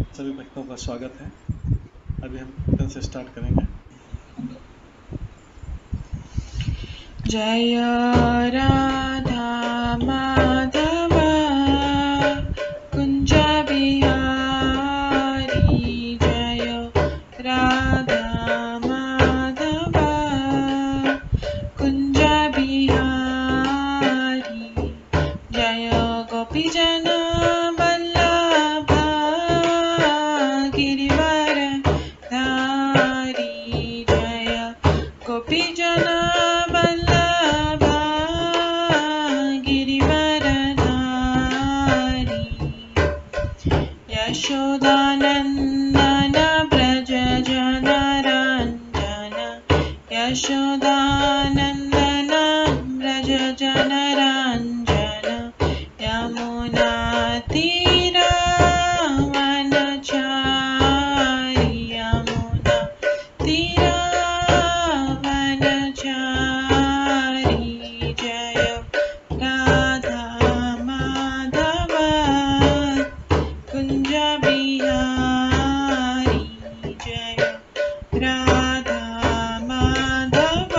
सभी भक्तों का स्वागत है। अभी हम कीर्तन से स्टार्ट करेंगे। जय राधा माधव कुंज बिहारी, जय राधा माधव कुंज बिहारी, जय गोपीजन वल्लभ गिरिवर धारी, जय गोपीजन वल्लभ गिरिवर धारी, यशोदानंदन व्रज जनरंजन, यशोदानंदन व्रज जनरंजन, यमुना तीरावनचारी, यमुना तीरावनचारी, जय राधा माधव कुंज बिहारी, जय राधा माधव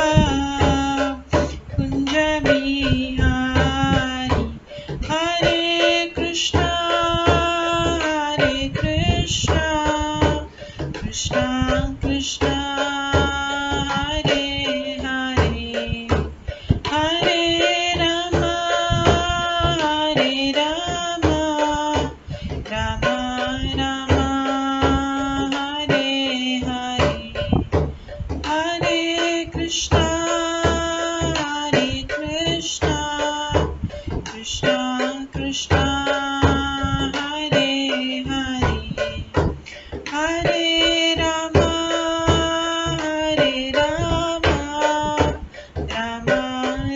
कुंज बिहारी, हरे कृष्णा कृष्णा कृष्णा हरे हरे, हरे राम राम राम हरे हरे, हरे कृष्णा कृष्णा कृष्णा हरे हरे, हरे राम राम राम हरे हरे, हरे कृष्णा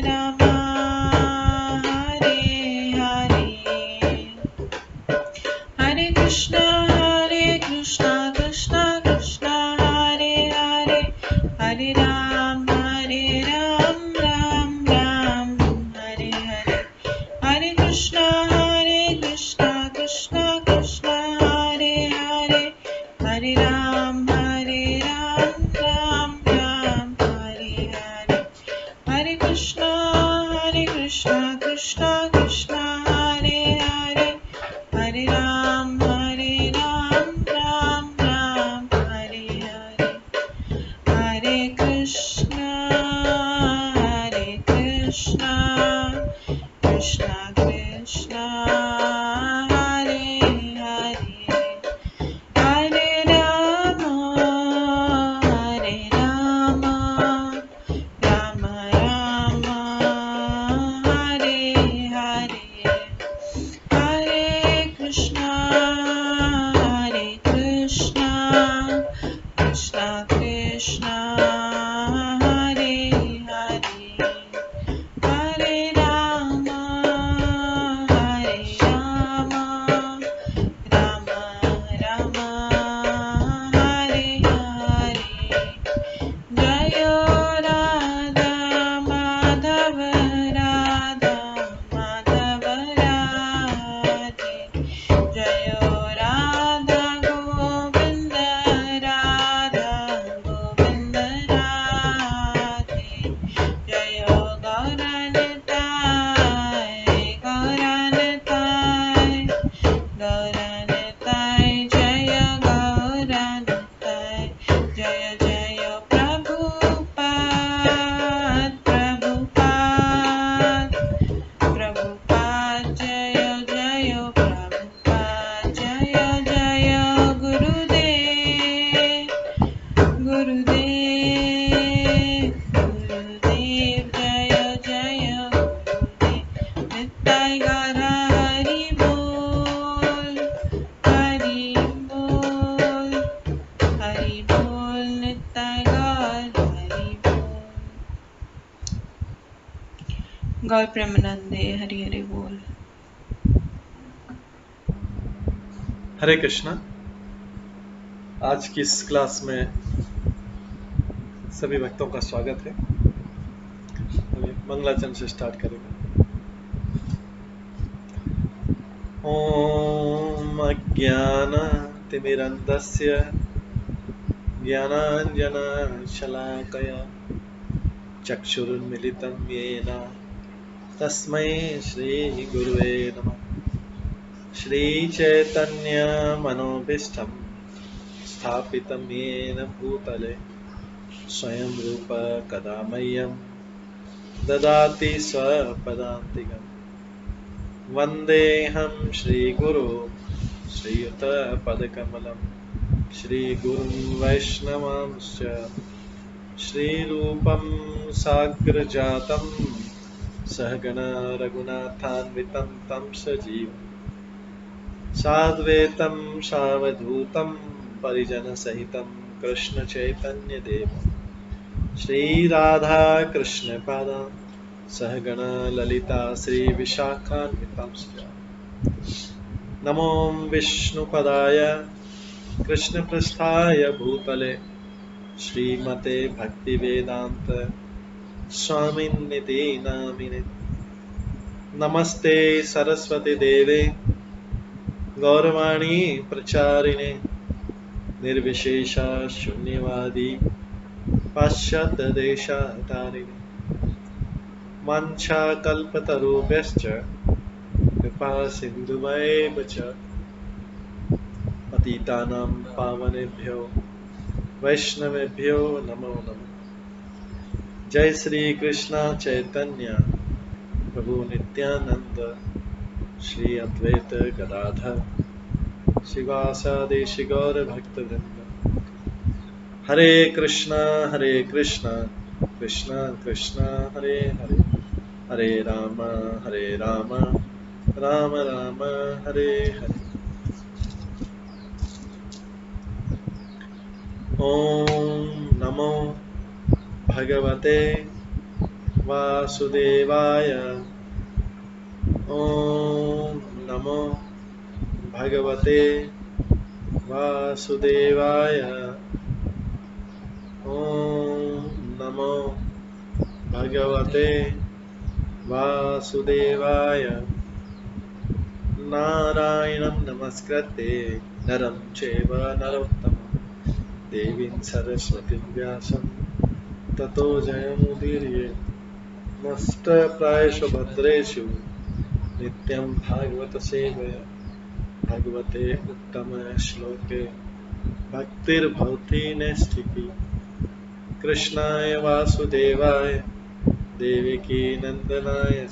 कृष्णा कृष्णा हरे हरे, हरे राम राम राम हरे हरे, हरे कृष्णा कृष्णा कृष्णा हरे हरे, हरे राम राम राम हरे हरे, हरे कृष्णा कृष्णा कृष्णा हरे हरे, हरे राम राम राम हरे हरे, हरे कृष्णा कृष्णा कृष्णा हरे हरे, हरे राम राम राम हरे हरे, हरे कृष्णा कृष्णा कृष्णा हरे हरे, हरे राम राम राम हरे हरे, जय राधा माधव राधे, जय राधा गोविंद राधे, जय गौरनताय जय गौरनताय, जय जय प्रभुपाद जय जय प्रभुपाद, जय जय गुरुदेव जय जय गुरुदेव, नित्य गौर हरि बोल नित्य गौर हरि बोल, गौर प्रेमानंदे हरि हरि बोल। हरे कृष्णा। आज की इस क्लास में सभी भक्तों का स्वागत है। अभी मंगलाचरण से स्टार्ट करेंगे। ओम अज्ञान ज्ञानतिमिरन्धस्य ज्ञानाञ्जनशलाकया चक्षुरुन्मिलितं येन तस्मै श्रीगुरुवे नमः। श्रीचैतन्यमनोभीष्टं स्थापितं येन भूतले स्वयं रूप कदा मह्यं ददाति स्वपदान्तिकम्। वन्देऽहं श्रीगुरो श्रीयुतपदकमलं श्रीगुरुं वैष्णवांश्च श्रीरूपं साग्रजातं सहगण रघुनाथान्वितं तं सजीवं साद्वैतं सावधूतं परिजनसहितं कृष्णचैतन्यदेवं श्रीराधाकृष्णपादां सहगण ललिता श्रीविशाखान्वितांश्च। नमो विष्णुपदाय कृष्णपृष्ठाय भूतले श्रीमते भक्तिवेदांत स्वामिन्निति नामिने। नमस्ते सरस्वती देवे गौरवाणी प्रचारिणे निर्विशेष शून्यवादी पाश्चात्य देशतारिणे। वाञ्छाकल्पतरुभ्यश्च कृपा सिन्धुभ्येव च पतितानां पावनेभ्यो वैष्णवेभ्यो नमो नमः। जय श्री कृष्ण चैतन्य प्रभु नित्यानंद श्री अद्वैत गदाधर शिवासादि गौर भक्तवृंद। हरे कृष्णा कृष्ण कृष्ण हरे हरे, हरे राम राम राम हरे हरे। ओम नमो भगवते वासुदेवाय। ओम नमो भगवते वासुदेवाय। ओम नमो भगवते वासुदेवाय। नारायणं नमस्कृत्य नरं चैव नरोत्तमं देवीं सरस्वतीं व्यासं ततो जयमुदीरये। नष्टप्रायेषु भद्रेषु नित्यं भागवत सेवया भगवते उत्तम श्लोके भक्तिर्भवति नैष्ठिकी। कृष्णाय वासुदेवाय देवकी नंदनाय च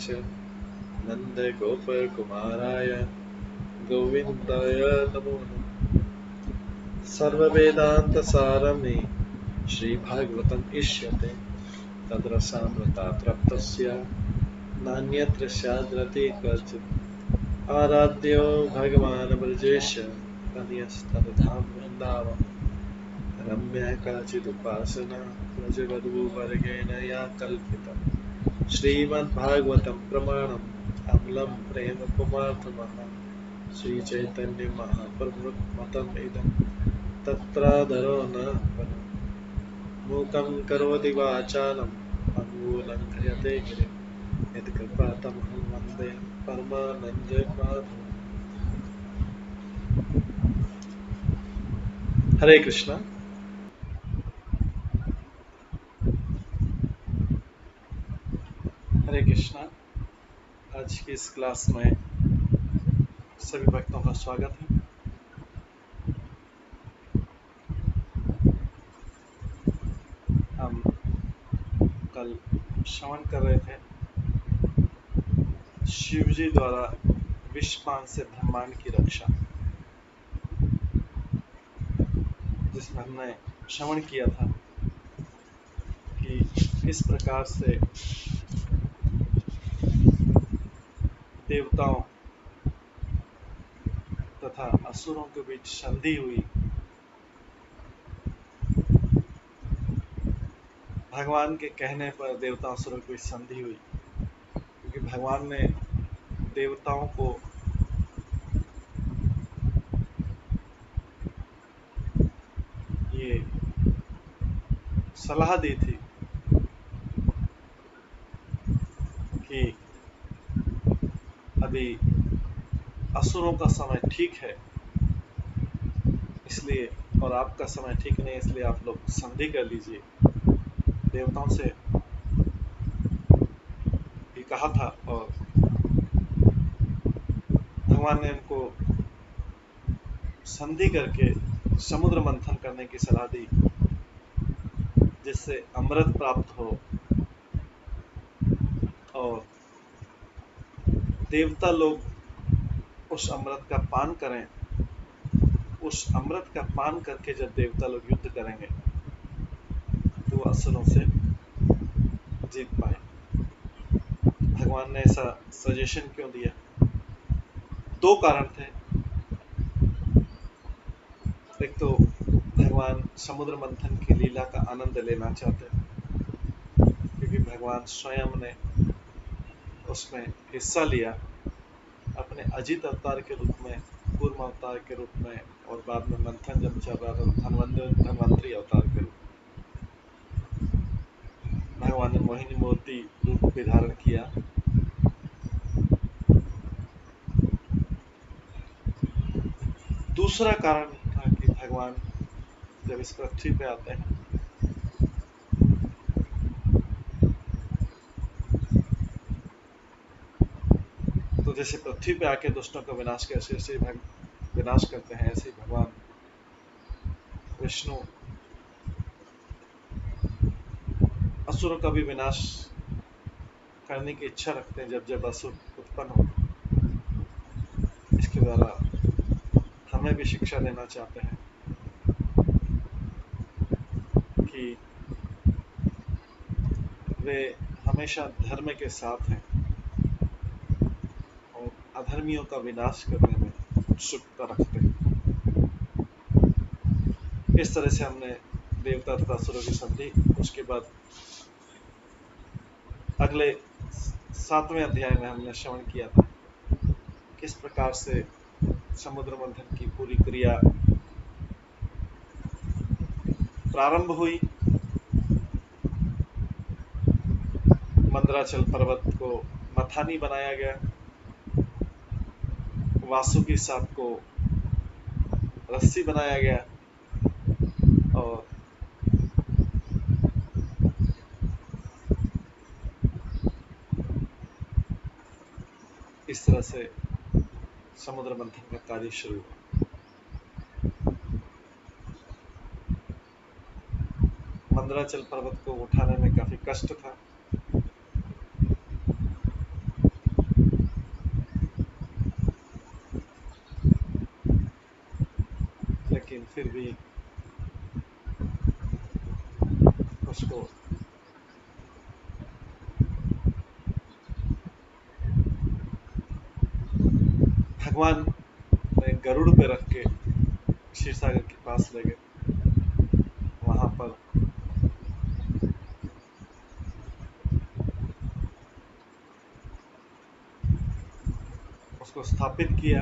नन्दगोपकुमाराय गोविन्दाय नमो नमः। सर्ववेदान्तसारमे श्रीभागवतम् इष्यते तद्रसामृतात् नान्यत्र स्याद्रति क्वचित्। आराध्यो भगवान् ब्रजेश तनयस्तनधाम वृन्दावन रम्या काचिदुपासना व्रजवधूवर्गेण या कल्पिता। श्रीमद्भागवतं प्रमाणम् अम्लं प्रेम पुमार्थमः श्रीचैतन्य महाप्रभुमतम् इदं तत्रादरो न परम्। मूकं करोति वाचालं पङ्गुलं क्रियते गिरिं यत्कृपातमहं वन्दे परमानन्दमाधवम्। हरे कृष्णा। हरे कृष्णा। आज की इस क्लास में सभी भक्तों का स्वागत है। हम कल श्रवण कर रहे थे शिव जी द्वारा विषपान से ब्रह्मांड की रक्षा, जिसमें हमने श्रवण किया था कि किस प्रकार से देवताओं तथा असुरों के बीच संधि हुई। भगवान के कहने पर देवता असुरों के बीच संधि हुई, क्योंकि भगवान ने देवताओं को ये सलाह दी थी कि अभी असुरों का समय ठीक है, इसलिए, और आपका समय ठीक नहीं है, इसलिए आप लोग संधि कर लीजिए। देवताओं से भी कहा था और भगवान ने उनको संधि करके समुद्र मंथन करने की सलाह दी, जिससे अमृत प्राप्त हो और देवता लोग उस अमृत का पान करें। उस अमृत का पान करके जब देवता लोग युद्ध करेंगे तो वो असुरों से जीत पाए। भगवान ने ऐसा सजेशन क्यों दिया? दो कारण थे। एक तो भगवान समुद्र मंथन की लीला का आनंद लेना चाहते हैं, क्योंकि भगवान स्वयं ने उसमें हिस्सा लिया अपने अजित अवतार के रूप में, कूर्म अवतार के रूप में, और बाद में मंथन जब चल रहा था धन्वंतरी अवतार के रूप में भगवान ने मोहिनी मूर्ति रूप भी धारण किया। दूसरा कारण था कि भगवान जब इस पृथ्वी पे आते हैं तो जैसे पृथ्वी पे आके दुष्टों का विनाश कैसे विनाश करते हैं, ऐसे ही भगवान विष्णु असुरों का भी विनाश करने की इच्छा रखते हैं जब जब असुर उत्पन्न होते हैं। इसके द्वारा हमें भी शिक्षा देना चाहते हैं कि वे हमेशा धर्म के साथ हैं और अधर्मियों का विनाश करने में उत्सुकता रखते हैं। इस तरह से हमने देवता तथा असुरों की संधि, उसके बाद अगले 7वें अध्याय में हमने श्रवण किया था किस प्रकार से समुद्र मंथन की पूरी क्रिया प्रारंभ हुई। मंदराचल पर्वत को मथानी बनाया गया, वासुकी सांप को रस्सी बनाया गया और इस तरह से समुद्र मंथन का कार्य शुरू हुआ। मंदराचल पर्वत को उठाने में काफी कष्ट था, लेकिन फिर भी उसको भगवान ने गरुड़ पे रख के क्षीरसागर के पास ले गए। वहां पर उसको स्थापित किया।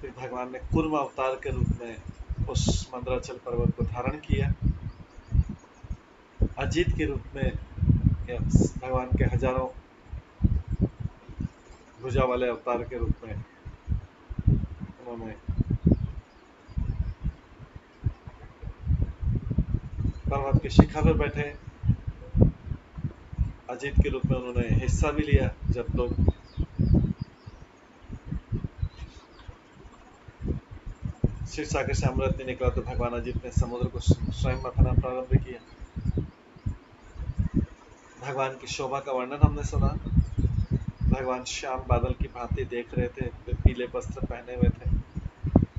फिर भगवान ने कूर्म अवतार के रूप में उस मंदराचल पर्वत को धारण किया। अजित के रूप में भगवान के हजारों भुजा वाले अवतार के रूप में उन्होंने पर्वत की शिखा पर बैठे। अजित के रूप में उन्होंने हिस्सा भी लिया जब लोग क्षीरसागर से अमृत नहीं निकला तो भगवान अजित ने समुद्र को स्वयं मथना प्रारंभ किया। भगवान की शोभा का वर्णन हमने सुना। भगवान श्याम बादल की भांति देख रहे थे, वे पीले वस्त्र पहने हुए थे,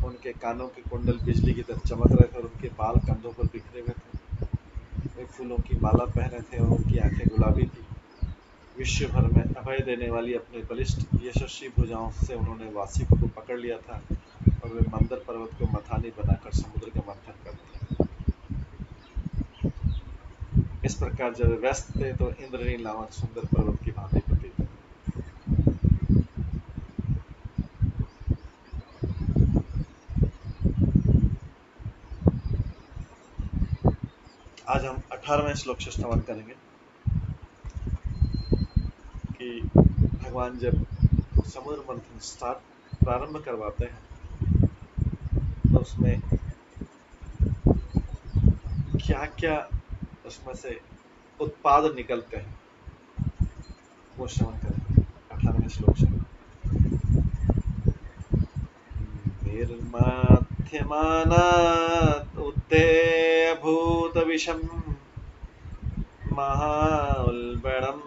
उनके कानों के कुंडल बिजली की तरह चमक रहे थे और उनके बाल कंधों पर बिखरे हुए थे। वे फूलों की माला पहने थे और उनकी आंखें गुलाबी थी। विश्व भर में अभय देने वाली अपने बलिष्ठ यशस्वी भुजाओं से उन्होंने वासिक को पकड़ लिया था और वे मंदर पर्वत को मथानी बनाकर समुद्र का मंथन करते हैं। इस प्रकार जब वे व्यस्त थे तो इंद्रनील नामक सुंदर पर्वत की भांति प्रतीत हुए। आज हम 18वें श्लोक से श्रवण करेंगे कि भगवान जब समुद्र मंथन प्रारंभ करवाते हैं तो उसमें क्या क्या उसमें से उत्पाद निकलते हैं वो श्रवण करें। 18वें श्लोक से निर्माध्यमानात् उद्धेयभूत विषम महाउल्बणं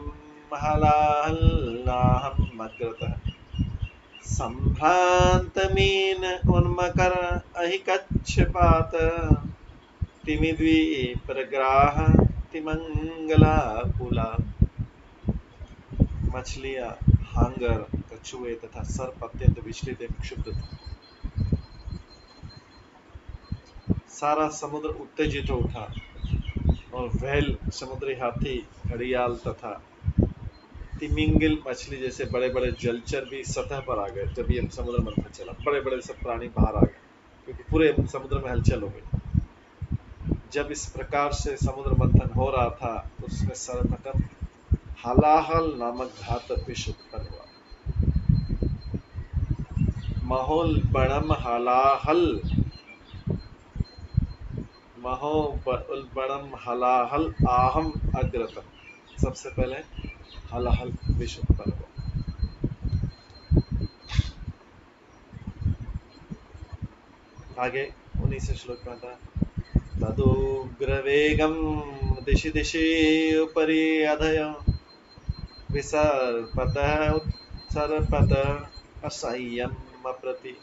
हलाहल्लाहं अग्रतः सम्भ्रान्तमीन उन्मकर अहिकच्छपात तिमिद्वीपरग्राह तिमंगलाकुला। मछलियां, हांगर, कछुए तथा सर्प अत्यंत विचलित एवं क्षुब्ध थे। सारा समुद्र उत्तेजित हो उठा और व्हेल, समुद्री हाथी, घड़ियाल तथा तिमिंगिल मछली जैसे बड़े बड़े जलचर भी सतह पर आ गए। जब ये समुद्र मंथन चला, बड़े बड़े सब प्राणी बाहर आ गए क्योंकि पूरे समुद्र में हलचल हो गई। जब इस प्रकार से समुद्र मंथन हो रहा था तो उसमें सर्वप्रथम हलाहल नामक घात विष उत्पन्न हुआ। महोल्बणम हलाहल, महोल्बणम हलाहल आहम अग्रतम, सबसे पहले हलाहल विष उत्पन्न हुआ। आगे 19 श्लोक में था तदुग्रवेगं दिशि दिशि उपरि अधय विसर्पतः उत्सर्पतः असह्यम् अप्रति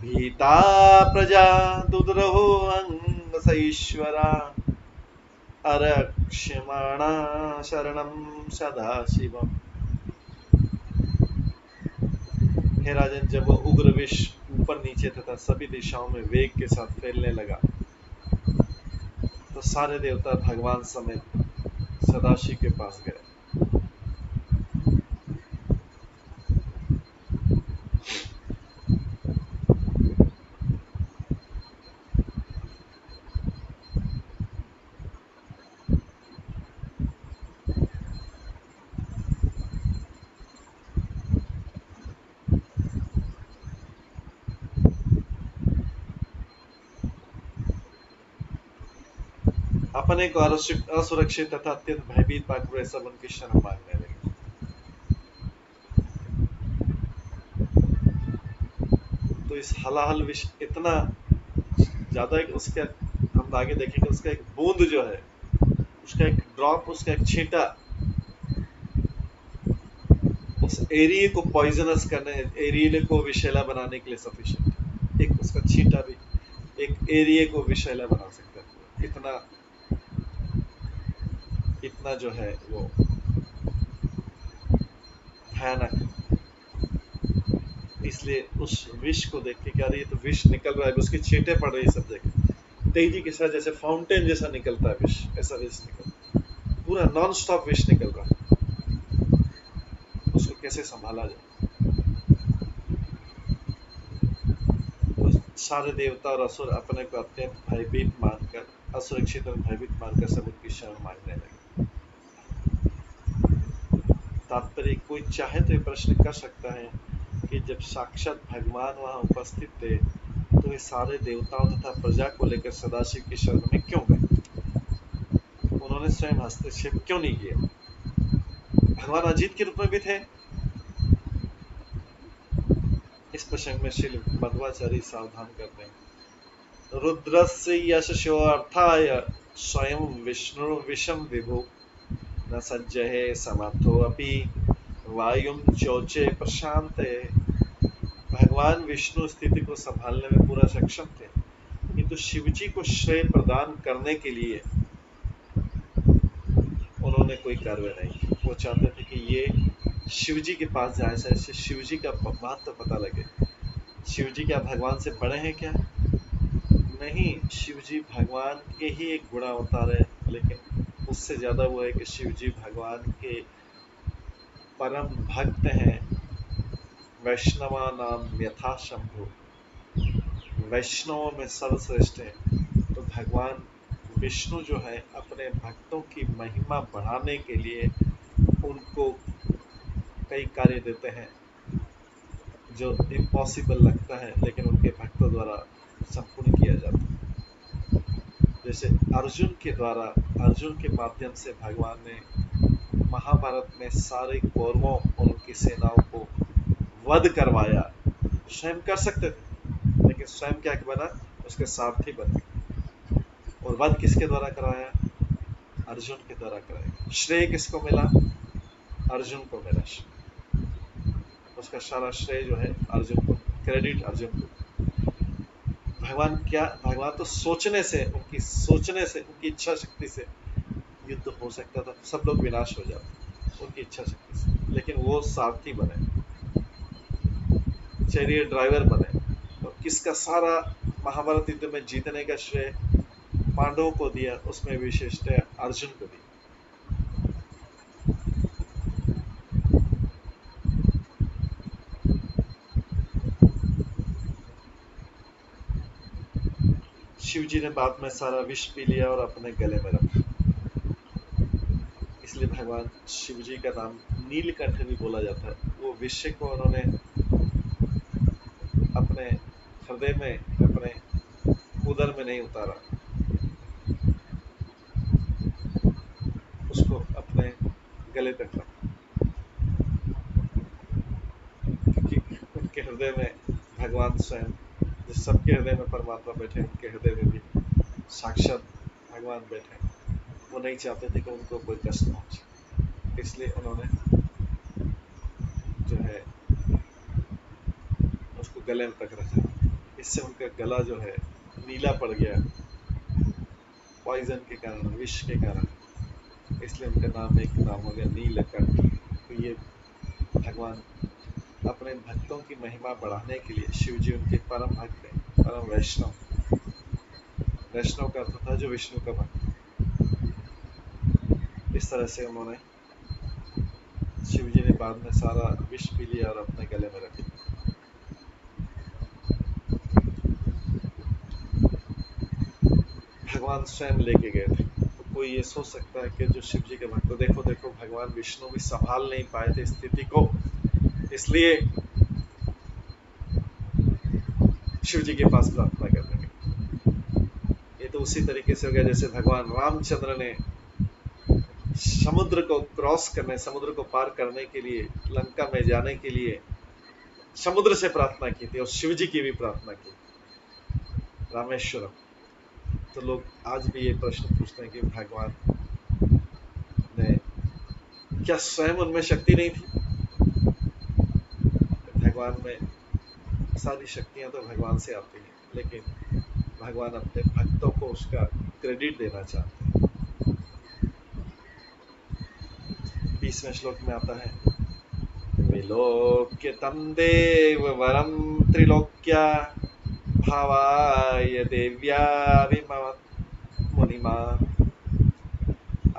भीता प्रजा दुद्रहो अंगसैश्वरा अरक्ष्यमाणा शरणं सदाशिवम्। हे राजन, जब वो उग्र विष ऊपर नीचे तथा सभी दिशाओं में वेग के साथ फैलने लगा तो सारे देवता भगवान समेत सदाशिव के पास गए। अपने को असुरक्षित तथा अत्यंत भयभीत पाकर वे सब उनकी शरण मांगने लगे। तो इस हलाहल विष इतना ज्यादा है कि उसके, हम आगे देखेंगे, उसका एक बूंद जो है, उसका एक ड्रॉप, उसका एक छींटा उस एरिया को पॉइजनस करने, एरिया को विषैला बनाने के लिए सफिशिएंट। एक उसका छींटा भी एक एरिया को विषैला बना सकता है। इतना जो है वो भयानक। इसलिए उस विष को देख के क्या रही है, तो विष निकल रहा है, उसके छींटे पड़ रही है सब जगह तेजी के साथ, जैसे फाउंटेन जैसा निकलता है विष, ऐसा विष निकल, पूरा नॉन स्टॉप विष निकल रहा है। उसको कैसे संभाला जाए? तो सारे देवता और असुर अपने को अत्यंत भयभीत मानकर, असुरक्षित और भयभीत मानकर सब उनकी शरण मांगने लगे। तात्पर्य, कोई चाहे तो ये प्रश्न कर सकता है कि जब साक्षात भगवान वहां उपस्थित थे तो वे सारे देवताओं तथा प्रजा को लेकर सदाशिव की शरण में क्यों गए? उन्होंने स्वयं हस्तक्षेप क्यों नहीं किया? भगवान अजीत के रूप में भी थे। इस प्रसंग में श्री मध्वाचार्य सावधान करते हैं, रुद्रस्य यशसो अर्थाय स्वयं विष्णु विषम विभु न सज्जहे समर्थो अपि वायुम चोचे प्रशांते। भगवान विष्णु स्थिति को संभालने में पूरा सक्षम थे, किंतु शिव जी को श्रेय प्रदान करने के लिए उन्होंने कोई कार्य नहीं की। वो चाहते थे कि ये शिव जी के पास जाए, ऐसे शिव जी का महत्व पता लगे। शिव जी क्या भगवान से बड़े हैं क्या? नहीं, शिव जी भगवान के ही एक गुणावतार है, लेकिन उससे ज्यादा वो है कि शिव जी भगवान के परम भक्त हैं। वैष्णवा नाम यथा शंभु, वैष्णवों में सर्वश्रेष्ठ है। तो भगवान विष्णु जो है अपने भक्तों की महिमा बढ़ाने के लिए उनको कई कार्य देते हैं जो इम्पॉसिबल लगता है, लेकिन उनके भक्तों द्वारा संपूर्ण किया जाता है। जैसे अर्जुन के द्वारा, अर्जुन के माध्यम से भगवान ने महाभारत में सारे कौरवों और उनकी सेनाओं को वध करवाया। स्वयं कर सकते थे, लेकिन स्वयं क्या बना, उसके सारथी बने। और वध किसके द्वारा कराया? अर्जुन के द्वारा कराया। श्रेय किसको मिला? अर्जुन को मिला। उसका सारा श्रेय जो है अर्जुन को, क्रेडिट अर्जुन को। भगवान तो सोचने से, उनकी इच्छा शक्ति से युद्ध हो सकता था, सब लोग विनाश हो जाते उनकी इच्छा शक्ति से, लेकिन वो सारथी बने, चैरियट ड्राइवर बने। और किसका सारा महाभारत युद्ध में जीतने का श्रेय पांडवों को दिया, उसमें विशेषतः अर्जुन को दी। शिव जी ने बाद में सारा विष पी लिया और अपने गले में रखा। इसलिए भगवान शिव जी का नाम नीलकंठ भी बोला जाता है। वो विष को उन्होंने अपने हृदय में, अपने उदर में नहीं उतारा, उसको अपने गले तक रखा, क्योंकि उनके हृदय में भगवान स्वयं, जिस सबके हृदय में परमात्मा बैठे, उनके हृदय में भी साक्षात भगवान बैठे। वो नहीं चाहते थे कि उनको कोई कष्ट पहुंचे, इसलिए उन्होंने जो है उसको गले में तक रखा। इससे उनका गला जो है नीला पड़ गया, पॉइजन के कारण, विष के कारण। इसलिए उनका नाम हो गया नीलकंठ। तो ये भगवान अपने भक्तों की महिमा बढ़ाने के लिए, शिव जी उनके परम भक्त हैं, परम वैष्णव। वैष्णव का अर्थ था जो विष्णु का भक्त। इस तरह से उन्होंने, शिव जी ने बाद में सारा विष पी लिया और अपने गले में रख लिया। भगवान स्वयं लेके गए थे। तो कोई ये सोच सकता है कि जो शिव जी के भक्त, देखो देखो भगवान विष्णु भी संभाल नहीं पाए थे स्थिति को, इसलिए शिव जी के पास प्रार्थना करने लगे। ये तो उसी तरीके से हो गया जैसे भगवान रामचंद्र ने समुद्र को क्रॉस करने, समुद्र को पार करने के लिए, लंका में जाने के लिए समुद्र से प्रार्थना की थी, और शिव जी की भी प्रार्थना की, रामेश्वरम। तो लोग आज भी ये प्रश्न पूछते हैं कि भगवान ने, क्या स्वयं उनमें शक्ति नहीं थी? भगवान में सारी शक्तियां तो भगवान से आती हैं, लेकिन भगवान अपने भक्तों को उसका क्रेडिट देना चाहते हैं। 20वें श्लोक में आता है, विलोक्य तम देव वरम त्रिलोक्या भावाय देव्या मुनिमा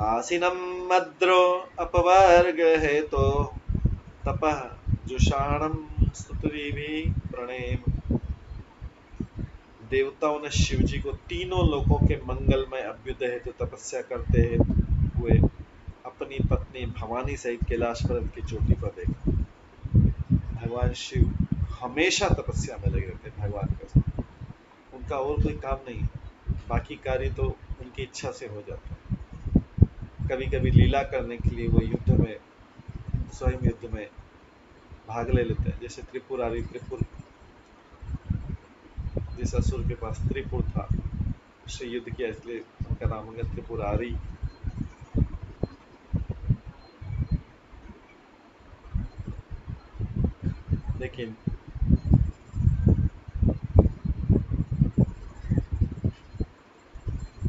आसीनम मद्रो अपवर्ग हेतो तपः जुषाणम स्तुतिभिः प्रणेम। देवताओं ने शिव जी को तीनों लोकों के मंगलमय अभ्युदय हेतु तपस्या करते हुए अपनी पत्नी भवानी सहित कैलाश पर्वत की चोटी पर देखा। भगवान शिव हमेशा तपस्या में लगे रहते, भगवान के साथ उनका और कोई काम नहीं, बाकी कार्य तो उनकी इच्छा से हो जाता है। कभी कभी लीला करने के लिए वो युद्ध में, स्वयं युद्ध में भाग ले लेते हैं, जैसे त्रिपुरारी, जिस असुर के पास त्रिपुर था, उससे युद्ध किया, इसलिए उनका नाम हो गया त्रिपुरारी। लेकिन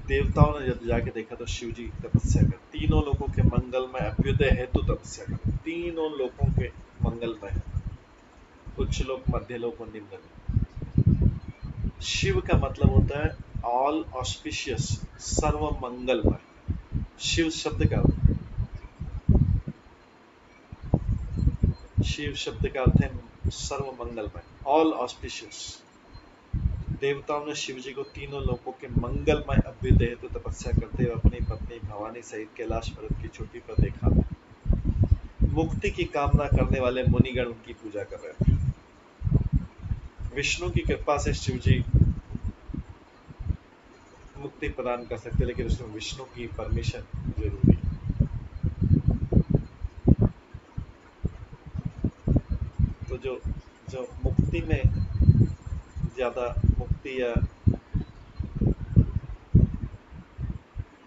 देवताओं ने जब जाके देखा तो शिव जी तपस्या कर, तीनों लोगों के मंगलमय अभ्युदय हेतु तपस्या कर, तीनों लोगों के मंगलमय, उच्च लोक, मध्य लोक और निम्न लोक। शिव का मतलब होता है ऑल ऑस्पिशियस, सर्व मंगलमय। शिव शब्द का अर्थ, शिव शब्द का अर्थ है सर्व मंगलमय, ऑल ऑस्पिशियस। देवताओं ने शिव जी को तीनों लोकों के मंगलमय अभ्युदय हेतु तपस्या करते हुए अपनी पत्नी भवानी सहित कैलाश पर्वत की चोटी पर देखा। मुक्ति की कामना करने वाले मुनिगण उनकी पूजा कर रहे थे। विष्णु की कृपा से शिव जी मुक्ति प्रदान कर सकते, लेकिन उसमें विष्णु की परमिशन जरूरी है। तो जो जो मुक्ति में ज्यादा मुक्ति या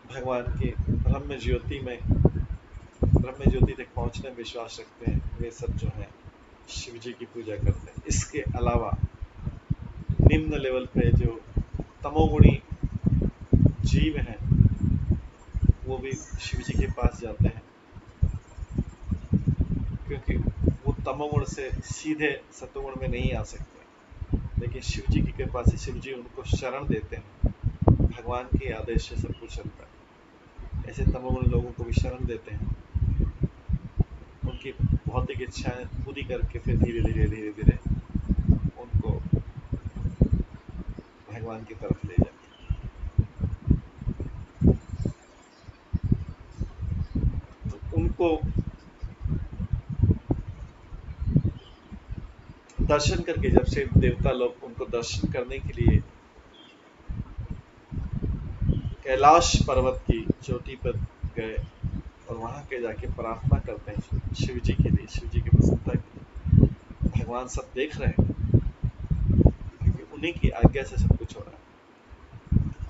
भगवान की ब्रह्म ज्योति तक पहुंचने में विश्वास रखते हैं, वे सब जो है शिव जी की पूजा करते हैं। इसके अलावा निम्न लेवल पे जो तमोगुणी जीव हैं वो भी शिव जी के पास जाते हैं, क्योंकि वो तमोगुण से सीधे सतोगुण में नहीं आ सकते, लेकिन शिव जी की कृपा से शिव जी उनको शरण देते हैं। भगवान के आदेश से सब कुछ चलता है। ऐसे तमोगुण लोगों को भी शरण देते हैं, उनकी भौतिक इच्छाएं पूरी करके फिर धीरे धीरे उनको भगवान की तरफ ले जाते हैं। तो उनको दर्शन करके, जब से देवता लोग उनको दर्शन करने के लिए कैलाश पर्वत की चोटी पर गए और वहां के जाके प्रार्थना करते हैं शिव जी के लिए, शिव जी की प्रसन्नता के लिए। भगवान सब देख रहे हैं, क्योंकि उन्हीं की आज्ञा से सब कुछ हो रहा है।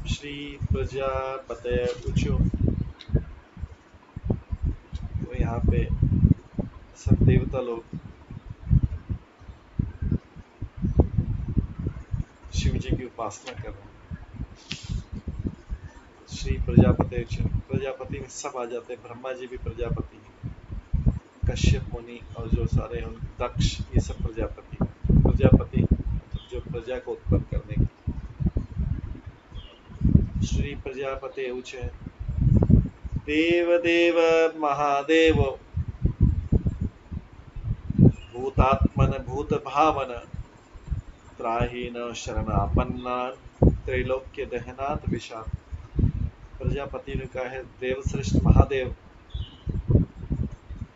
श्री प्रजापतये ऊचो, तो यहाँ पे सब देवता लोग शिव जी की उपासना कर रहे हैं। श्री प्रजापति, प्रजापति में सब आ जाते हैं। ब्रह्मा जी भी प्रजापति हैं, कश्यप मुनि और जो सारे हैं दक्ष, ये सब प्रजापति हैं। प्रजापति जो प्रजा को उत्पन्न करने की। श्री प्रजापति ऊचे देव देव महादेव भूतात्मन भूत भावन त्राहीन शरणापन्नान त्रैलोक्य दहनात विषाद। प्रजापति ने कहा है, देवश्रेष्ठ महादेव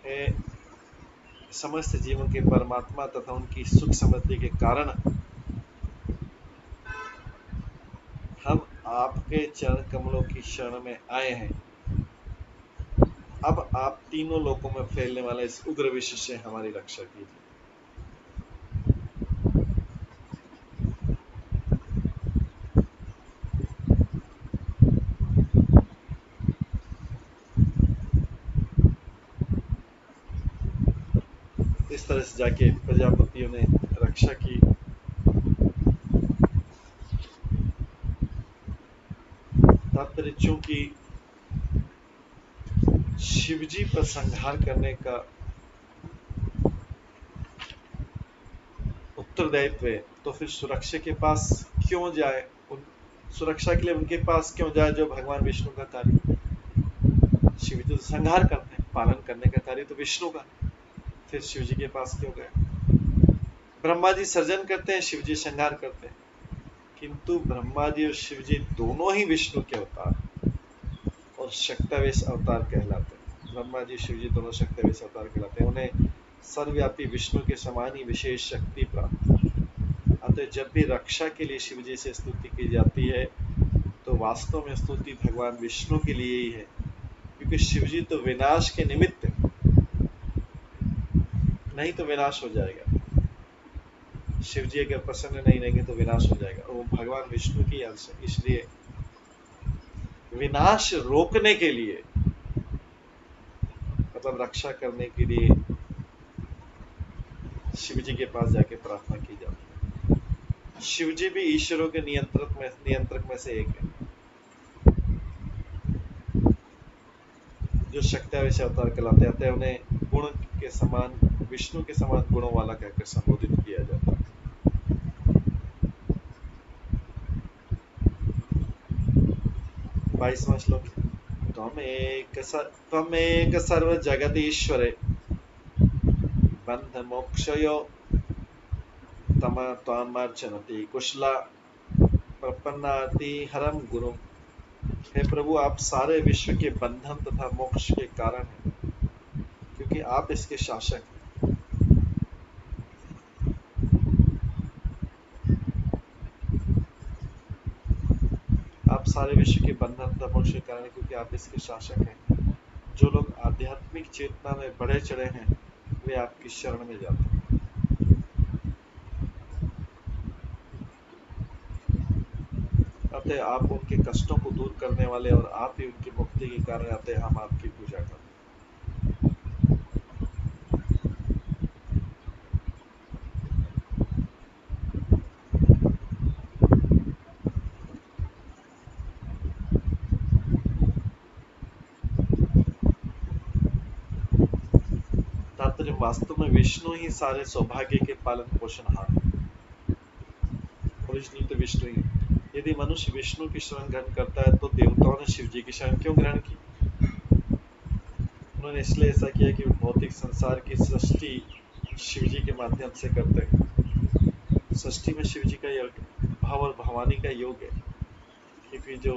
है, समस्त जीवों के परमात्मा तथा उनकी सुख समृद्धि के कारण हम आपके चरण कमलों की शरण में आए हैं। अब आप तीनों लोकों में फैलने वाले इस उग्र विष से हमारी रक्षा कीजिए। इस तरह से जाके प्रजापतियों ने रक्षा की। तात्पर्य, चूंकि शिवजी पर संहार करने का उत्तरदायित्व है, तो फिर सुरक्षा के पास क्यों जाए, सुरक्षा के लिए उनके पास क्यों जाए जो भगवान विष्णु का कार्य। शिव जी तो संहार करते हैं, पालन करने का कार्य तो विष्णु का, फिर शिव जी के पास क्यों गए। ब्रह्मा जी सर्जन करते हैं, शिव जी संहार करते हैं, किंतु ब्रह्मा जी और शिव जी दोनों ही विष्णु के अवतार और शक्तावेश अवतार कहलाते हैं। ब्रह्मा जी शिव जी दोनों शक्तावेश अवतार कहलाते हैं। उन्हें सर्वव्यापी विष्णु के समान ही विशेष शक्ति प्राप्त है। अतः जब भी रक्षा के लिए शिव जी से स्तुति की जाती है तो वास्तव में स्तुति भगवान विष्णु के लिए ही है, क्योंकि शिव जी तो विनाश के निमित्त है, नहीं तो विनाश हो जाएगा। शिव जी अगर प्रसन्न नहीं रहेंगे तो विनाश हो जाएगा, और वो भगवान विष्णु की अंश है। इसलिए विनाश रोकने के लिए, मतलब रक्षा करने के लिए शिव जी के पास जाके प्रार्थना की जाती है। शिव जी भी ईश्वरों के नियंत्रक में से एक है, जो शक्तावेश अवतार कहलाते हैं। उन्हें गुण के समान, विष्णु के समान गुणों वाला कहकर संबोधित किया जाता है। बाईसवां श्लोक, त्वमेक सर्व जगदीश्वरे बंध मोक्षयो त्वामर्चनति कुशला प्रपन्नाति हरम गुरु। हे प्रभु, आप सारे विश्व के बंधन तथा मोक्ष के कारण हैं, क्योंकि आप इसके शासक हैं। आप आप सारे विश्व के बंधन तमोक्ष के कारण, क्योंकि आप इसके शासक हैं। जो लोग आध्यात्मिक चेतना में बढ़े चढ़े हैं वे आपकी शरण में जाते हैं। अतः आप उनके कष्टों को दूर करने वाले और आप ही उनकी मुक्ति के कारण, अतः हम आपकी पूजा करते हैं। तात्पर्य वास्तव में विष्णु ही सारे सौभाग्य के पालन पोषणहार हैं। ओरिजिनल तो विष्णु ही। यदि मनुष्य विष्णु की शरण ग्रहण करता है तो देवताओं ने शिव जी की शरण क्यों ग्रहण की? उन्होंने इसलिए ऐसा किया कि भौतिक संसार की सृष्टि शिव जी के माध्यम से करते हैं। सृष्टि में शिव जी का भाव और भवानी का योग है, क्योंकि जो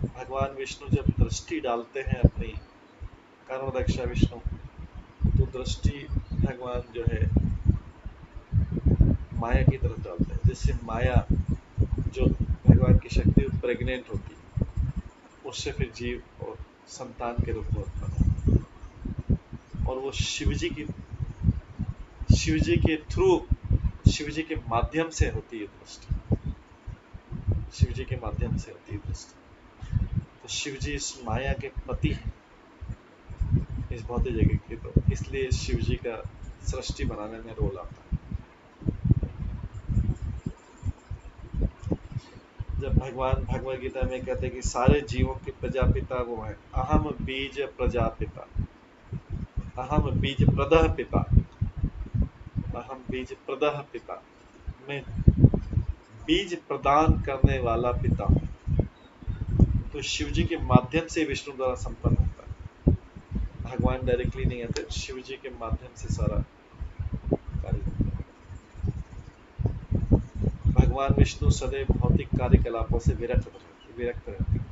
भगवान विष्णु जब दृष्टि डालते हैं अपनी कर्मदक्षा विष्णु, तो दृष्टि भगवान जो है माया की तरफ डालते हैं, जिससे माया जो भगवान की शक्ति प्रेग्नेंट होती है, उससे फिर जीव और संतान के रूप में उत्पन्न होता है। और वो शिवजी के थ्रू, शिवजी के माध्यम से होती है दृष्टि, शिवजी के माध्यम से होती है दृष्टि। तो शिवजी इस माया के पति हैं, इस भौतिक जगत के, तो इसलिए शिवजी का सृष्टि बनाने में रोल आता है। जब भगवान भगवद गीता में कहते हैं कि सारे जीवों के प्रजापिता वो है, अहम बीज प्रजापिता, अहम बीज प्रदः पिता, अहम बीज प्रदः पिता, मैं बीज प्रदान करने वाला पिता हूँ। तो शिवजी के माध्यम से विष्णु द्वारा संपन्न होता है। भगवान डायरेक्टली नहीं आते, शिवजी के माध्यम से सारा कार्य होता है। भगवान विष्णु सदैव भौतिक कार्यकलापों से विरक्त रहते हैं।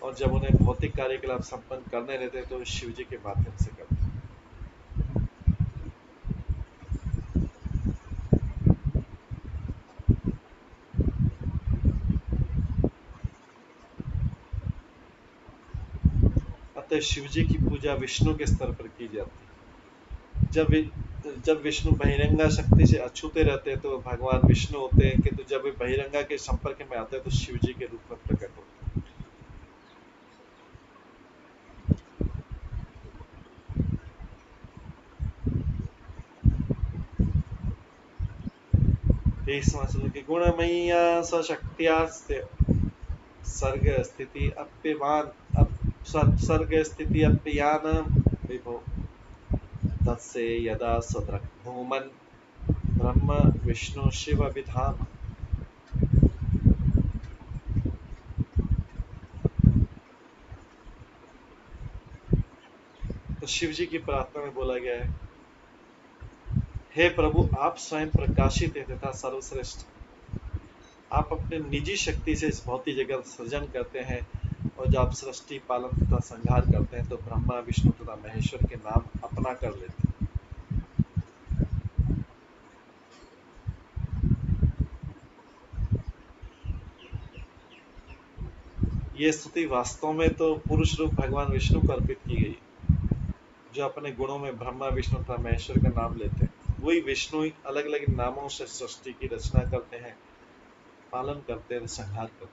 और जब उन्हें भौतिक कार्यकलाप संपन्न करने रहते हैं तो शिव जी के माध्यम से करते हैं। अतः शिव जी की पूजा विष्णु के स्तर पर की जाती है। जब विष्णु बहिरंगा शक्ति से अछूते रहते हैं तो भगवान विष्णु होते हैं, किंतु जब वे बहिरंगा के संपर्क में आते हैं तो शिव जी के रूप में प्रकट होते हैं। गुणमय्या सशक्त्यास्ते सर्ग स्थिति अप्ययान विभो तत्से यदा सदृक् भूमन् ब्रह्म विष्णु शिव विधान। तो शिव जी की प्रार्थना में बोला गया है, हे प्रभु, आप स्वयं प्रकाशित हैं तथा सर्वश्रेष्ठ। आप अपने निजी शक्ति से इस भौतिक जगत सृजन करते हैं, और जब आप सृष्टि पालन तथा संहार करते हैं तो ब्रह्मा विष्णु तथा महेश्वर के नाम अपना कर लेते हैं। ये स्तुति वास्तव में तो पुरुष रूप भगवान विष्णु को अर्पित की गई, जो अपने गुणों में ब्रह्मा विष्णु तथा महेश्वर का नाम लेते हैं। वही विष्णु अलग अलग नामों से सृष्टि की रचना करते हैं, पालन करते हैं, संहार करते हैं।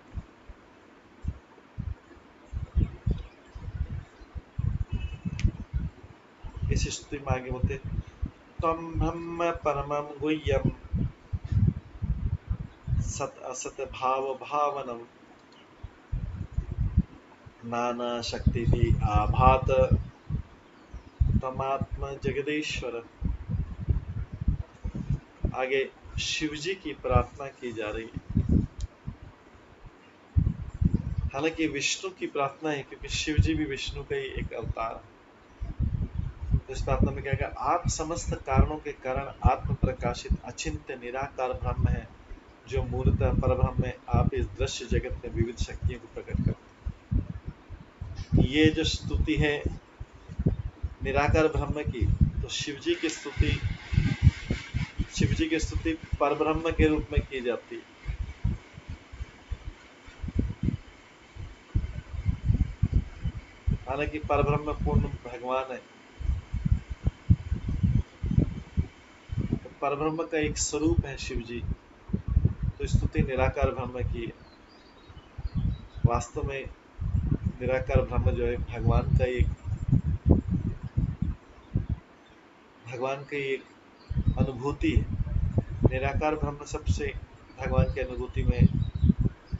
इस स्तुति में आगे बोलते, त्वं ब्रह्म परमं गुह्यं सत असत भाव भावनम नाना शक्ति भी आभात तमात्म जगदीश्वर। आगे शिवजी की प्रार्थना की जा रही है। हालांकि विष्णु की प्रार्थना है, क्योंकि शिवजी भी विष्णु का ही एक अवतार है। इस प्रार्थना में क्या कहा, आप समस्त कारणों के कारण आत्म प्रकाशित अचिंत्य निराकार ब्रह्म है, जो मूलतः परब्रह्म है। आप इस दृश्य जगत में विविध शक्तियों को प्रकट करते हैं। ये जो स्तुति है निराकार ब्रह्म की, तो शिव जी की स्तुति परब्रह्म के रूप में की जाती है। हालांकि परब्रह्म पूर्ण भगवान है, तो परब्रह्म का एक स्वरूप है शिव जी, तो स्तुति निराकार ब्रह्म की है। वास्तव में निराकार ब्रह्म जो है भगवान की एक अनुभूति है। निराकार ब्रह्म सबसे भगवान की अनुभूति में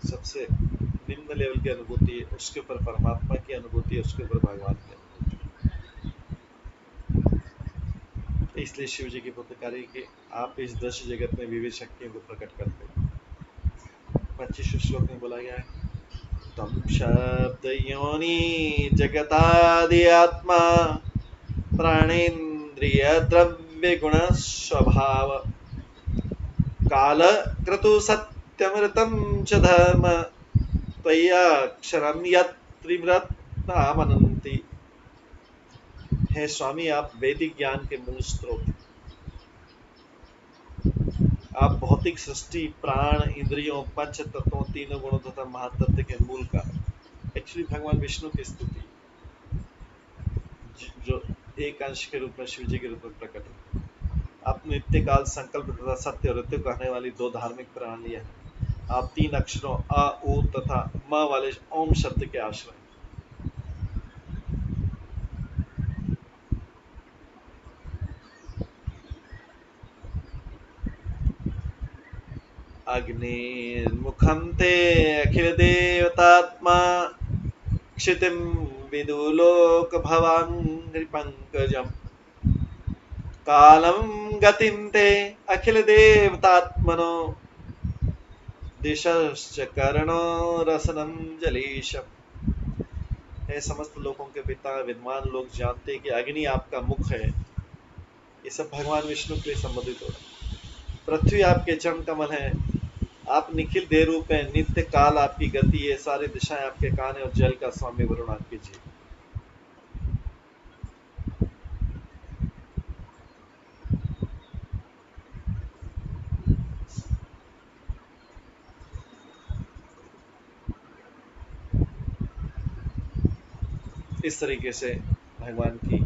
सबसे निम्न लेवल की अनुभूति है, उसके ऊपर परमात्मा की अनुभूति है, उसके ऊपर भगवान की अनुभूति है। इसलिए शिव जी की पुत्रकारी के आप इस दृश्य जगत में विविध शक्तियों को प्रकट करते हैं। 25 श्लोक में बोला गया है, तम शब्द योनि जगतादि आत्मा प्राणेन्द्रिय द्रव्य गुण स्वभाव काल क्रतु सत्यमृतम च धर्म त्वय्याक्षरम यत् त्रिमृतमनन्ति। हे स्वामी, आप वैदिक ज्ञान के मूल स्रोत, आप भौतिक सृष्टि, प्राण, इंद्रियों, पंच तत्वों, तीनों गुणों तथा महातत्व के मूल का एक्चुअली भगवान विष्णु की स्तुति जो एक अंश के रूप में शिव जी के रूप में प्रकट होती है। आप नित्य काल, संकल्प तथा सत्य और ऋतु कहने वाली दो धार्मिक प्रणालियां हैं। आप 3 अक्षरों अ, उ तथा म वाले ओम शब्द के आश्रय। अग्निर्मुखं ते अखिल देवतात्मा क्षितिं विदुलोक भवाङ्घ्रिपङ्कजम् कालं गतिं ते अखिल देवतात्मनो दिशश्च कर्णो रसनं जलीशम्। हे समस्त लोगों के पिता, विद्वान लोग जानते हैं कि अग्नि आपका मुख है। ये सब भगवान विष्णु के लिए संबोधित हो रहा है। पृथ्वी आपके चरण कमल है, आप निखिल देह रूप है, नित्य काल आपकी गति है, सारी दिशाएं आपके कान है और जल का स्वामी वरुण आपकी जीव। इस तरीके से भगवान की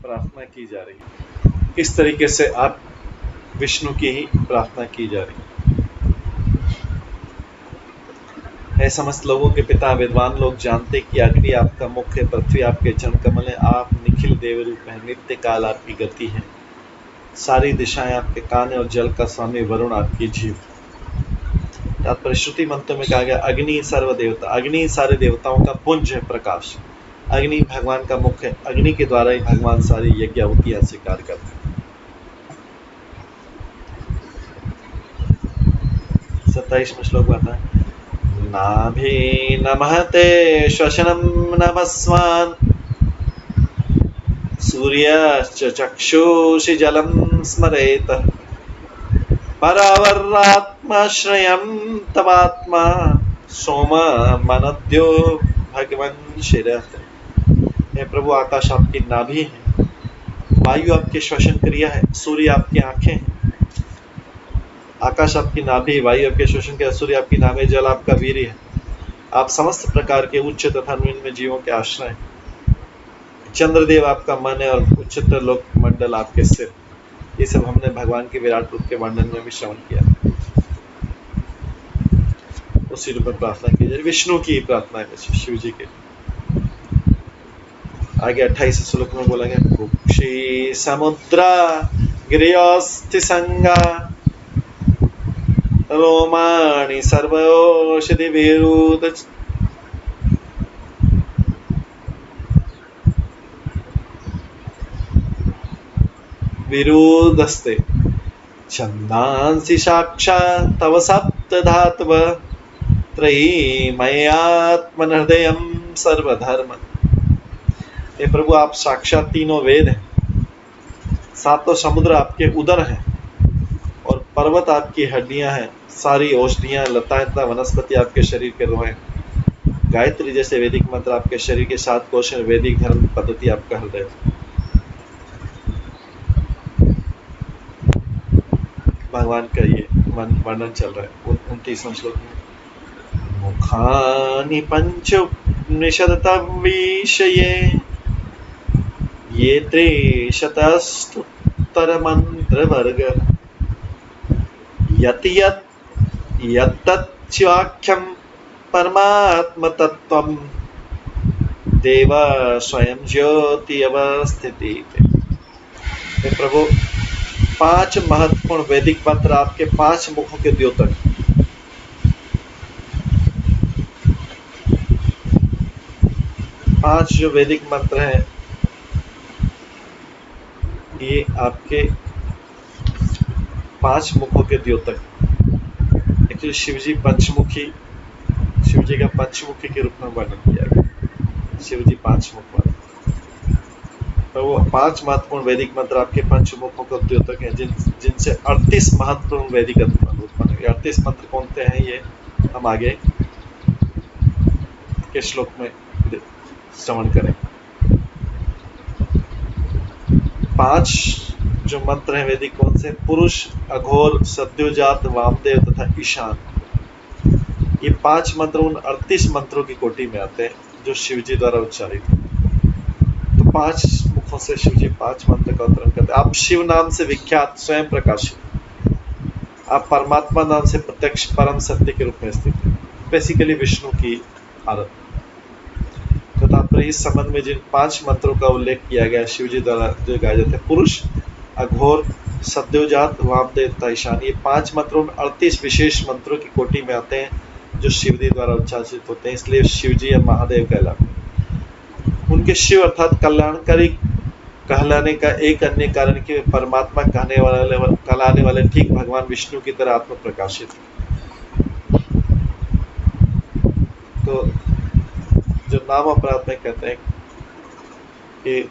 प्रार्थना की जा रही है। इस तरीके से आप विष्णु की ही प्रार्थना की जा रही है। समस्त लोगों के पिता, विद्वान लोग जानते कि अग्नि आपका मुख है, पृथ्वी आपके चरण कमल है, आप निखिल देव रूप है, नित्य काल आपकी गति है, सारी दिशाएं आपके कान है और जल का स्वामी वरुण आपकी जीव। तात्पर्य श्रुति मंत्र में कहा गया अग्नि सर्वदेवता, अग्नि सारे देवताओं का पुंज है, प्रकाश। अग्नि भगवान का मुख है, अग्नि के द्वारा ही भगवान सारी यज्ञाहुतियां स्वीकार करते हैं। 27वां श्लोक आता है, नाभि नमहते श्वसनं नमस्वान् सूर्यश्च चक्षुषि जलं स्मरेत परावर्रात्माश्रयं तवात्मा सोममनद्यो भगवन् शिरः। हे प्रभु, आकाश आपकी नाभि है, वायु आपकी श्वसन क्रिया है, सूर्य आपकी आंखें हैं। आकाश आपकी नाभि, वायु आपके श्वसन क्रिया, सूर्य आपकी नाभि, जल आपका वीर्य है। आप समस्त प्रकार के उच्च तथा निम्न जीवों के आश्रय हैं। चंद्रदेव आपका मन है और उच्चतर लोक मंडल आपके सिर। ये सब हमने भगवान के विराट रूप के वर्णन में भी श्रवण किया। उसी रूप में प्रार्थना की जाए, विष्णु की प्रार्थना है, शिव जी के। आगे 28 श्लोक में बोला गया, कुक्षी समुद्रा गिरियोस्ति संगा रोमाणि सर्वौषधि विरुदस्ते छंदांसि साक्षात् तव सप्त धातव त्रयीमयात्महृदयं सर्वधर्म। हे प्रभु, आप साक्षात तीनों वेद हैं, सातों समुद्र आपके उदर हैं और पर्वत आपकी हड्डियां हैं, सारी औषधियां, लताएं तथा वनस्पति आपके शरीर के रोए। गायत्री जैसे वैदिक मंत्र आपके शरीर के 7 कोश हैं, वैदिक धर्म पद्धति आपका हृदय। भगवान का ये वर्णन चल रहा है 29वें श्लोक में। मुखानि पंचोपनिषदतविषये ये त्रिशतस्तुत्तरमन्त्रवर्गः यत् यत्तच्चाख्यं परमात्मतत्त्वं देव स्वयं ज्योति अवस्थितिः। प्रभु 5 महत्वपूर्ण वैदिक मंत्र आपके 5 मुखों के द्योतक। 5 जो वैदिक मंत्र हैं ये आपके 5 मुखों के द्योतक। एक्चुअली शिवजी पंचमुखी, शिवजी का पंचमुखी के रूप में वर्णन किया गया। शिवजी 5 मुख वाले, तो वो 5 महत्वपूर्ण वैदिक मंत्र आपके पंचमुखों के द्योतक हैं, जिनसे 38 महत्वपूर्ण वैदिक उत्पन्न हुए। 38 मंत्र कौन से हैं ये हम आगे के श्लोक में श्रवण करें। 5 जो मंत्र हैं वैदिक कौन से? पुरुष, अघोर, सद्योजात, वामदेव तथा ईशान। ये 5 मंत्र उन 38 मंत्रों की कोटि में आते हैं जो शिवजी द्वारा उच्चारित हैं। तो 5 मुखों से शिवजी 5 मंत्र का अवतरण करते हैं। आप शिव नाम से विख्यात, स्वयं प्रकाशित, आप परमात्मा नाम से प्रत्यक्ष परम सत्य के रूप में स्थित है, बेसिकली विष्णु की आराधना। तो तात्पर्य इस संबंध में जिन 5 मंत्रों का उल्लेख किया गया शिवजी द्वारा जो गाए जाते हैं, पुरुष, अघोर, सद्योजात, वामदेव तथा ईशान, ये 5 मंत्रों में 38 विशेष मंत्रों की कोटि में आते हैं जो शिवजी द्वारा उच्चारित होते हैं, इसलिए शिवजी या महादेव कहलाते हैं। उनके शिव अर्थात कल्याणकारी कहलाने का एक अन्य कारण कि वे परमात्मा कहलाने वाले ठीक भगवान विष्णु की तरह आत्म प्रकाशित। तो जो नाम अपराध में कहते हैं कि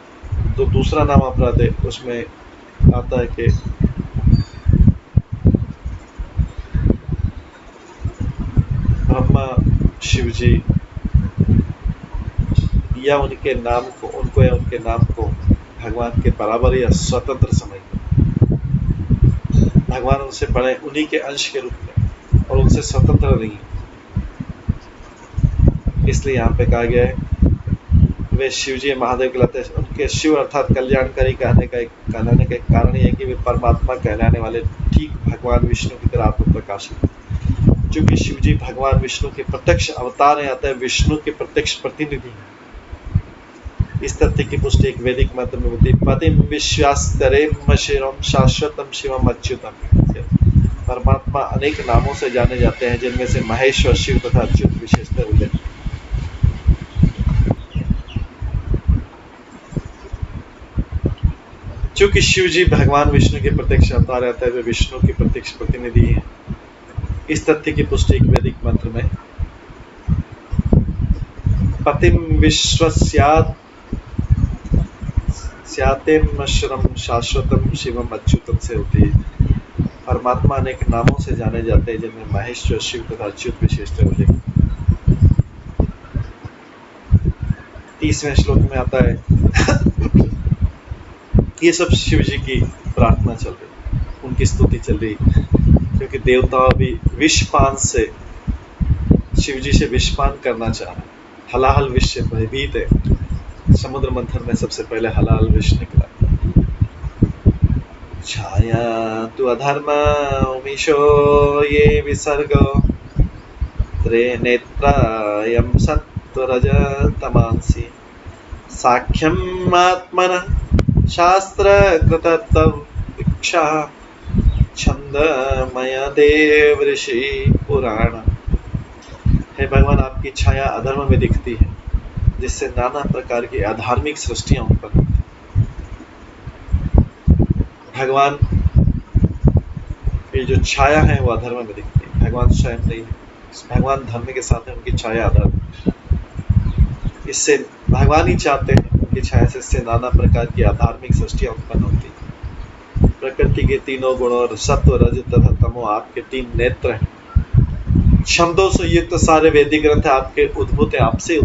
जो दूसरा नाम अपराध है उसमें आता है कि ब्रह्मा शिवजी या उनके नाम को, उनको या उनके नाम को भगवान के बराबर या स्वतंत्र समझते। भगवान उनसे बड़े, उन्हीं के अंश के रूप में और उनसे स्वतंत्र नहीं। इसलिए यहाँ पे कहा गया है वे शिवजी महादेव कहलाते हैं। उनके शिव अर्थात कल्याणकारी कहलाने का एक कारण यह है कि वे परमात्मा कहलाने वाले ठीक भगवान विष्णु की तरह आत्म प्रकाशित। चूंकि शिवजी भगवान विष्णु के प्रत्यक्ष अवतार हैं, अतः विष्णु के प्रत्यक्ष प्रतिनिधि हैं। इस तथ्य की पुष्टि एक वैदिक मंत्र में होती है। पतिम विश्वास्तरेम शिवम शाश्वतम शिवम अच्युतम। परमात्मा अनेक नामों से जाने जाते हैं, जिनमें से महेश्वर, शिव तथा अच्युत विशेषता उल्लेख। चूंकि शिवजी भगवान विष्णु के प्रत्यक्ष अवतार रहता है, वे विष्णु के प्रत्यक्ष प्रतिनिधि हैं। इस तथ्य की पुष्टि एक वैदिक मंत्र में पतिम विश्वस्यातेमश्वरम शाश्वतम शिवम अच्युतम से होती है। परमात्मा अनेक नामों से जाने जाते हैं, जिनमें महेश्वर, शिव तथा अच्युत विशेषता उल्लेख। 30वें श्लोक में आता है ये सब शिव जी की प्रार्थना चल रही, उनकी स्तुति चल रही, क्योंकि देवता अभी विषपान से, शिव जी से विषपान करना चाह रहे। हलाहल विष से भयभीत है। समुद्र मंथन में सबसे पहले हलाहल विष निकला। छाया तु अधर्म उमीशो ये विसर्ग त्रिनेत्रायं सत्वरज तमांसि साख्यम आत्मनः शास्त्र कृतत्ववीक्षा छंदमय देव ऋषि पुराण। हे भगवान, आपकी छाया अधर्म में दिखती है, जिससे नाना प्रकार की अधार्मिक सृष्टियां उत्पन्न होती। भगवान की जो छाया है वो अधर्म में दिखती है, भगवान स्वयं नहीं है। भगवान धर्म के साथ है, उनकी छाया अधर्म। इससे भगवान ही चाहते हैं उनकी छाया से इससे नाना प्रकार की अधार्मिक सृष्टियां उत्पन्न होती है। प्रकृति के तीनों गुणों रसत्व, रज तथा तमो आपके 3 नेत्र हैं। छंदों से युक्त सारे वैदिक ग्रंथ आपके उद्भूत है, आपसे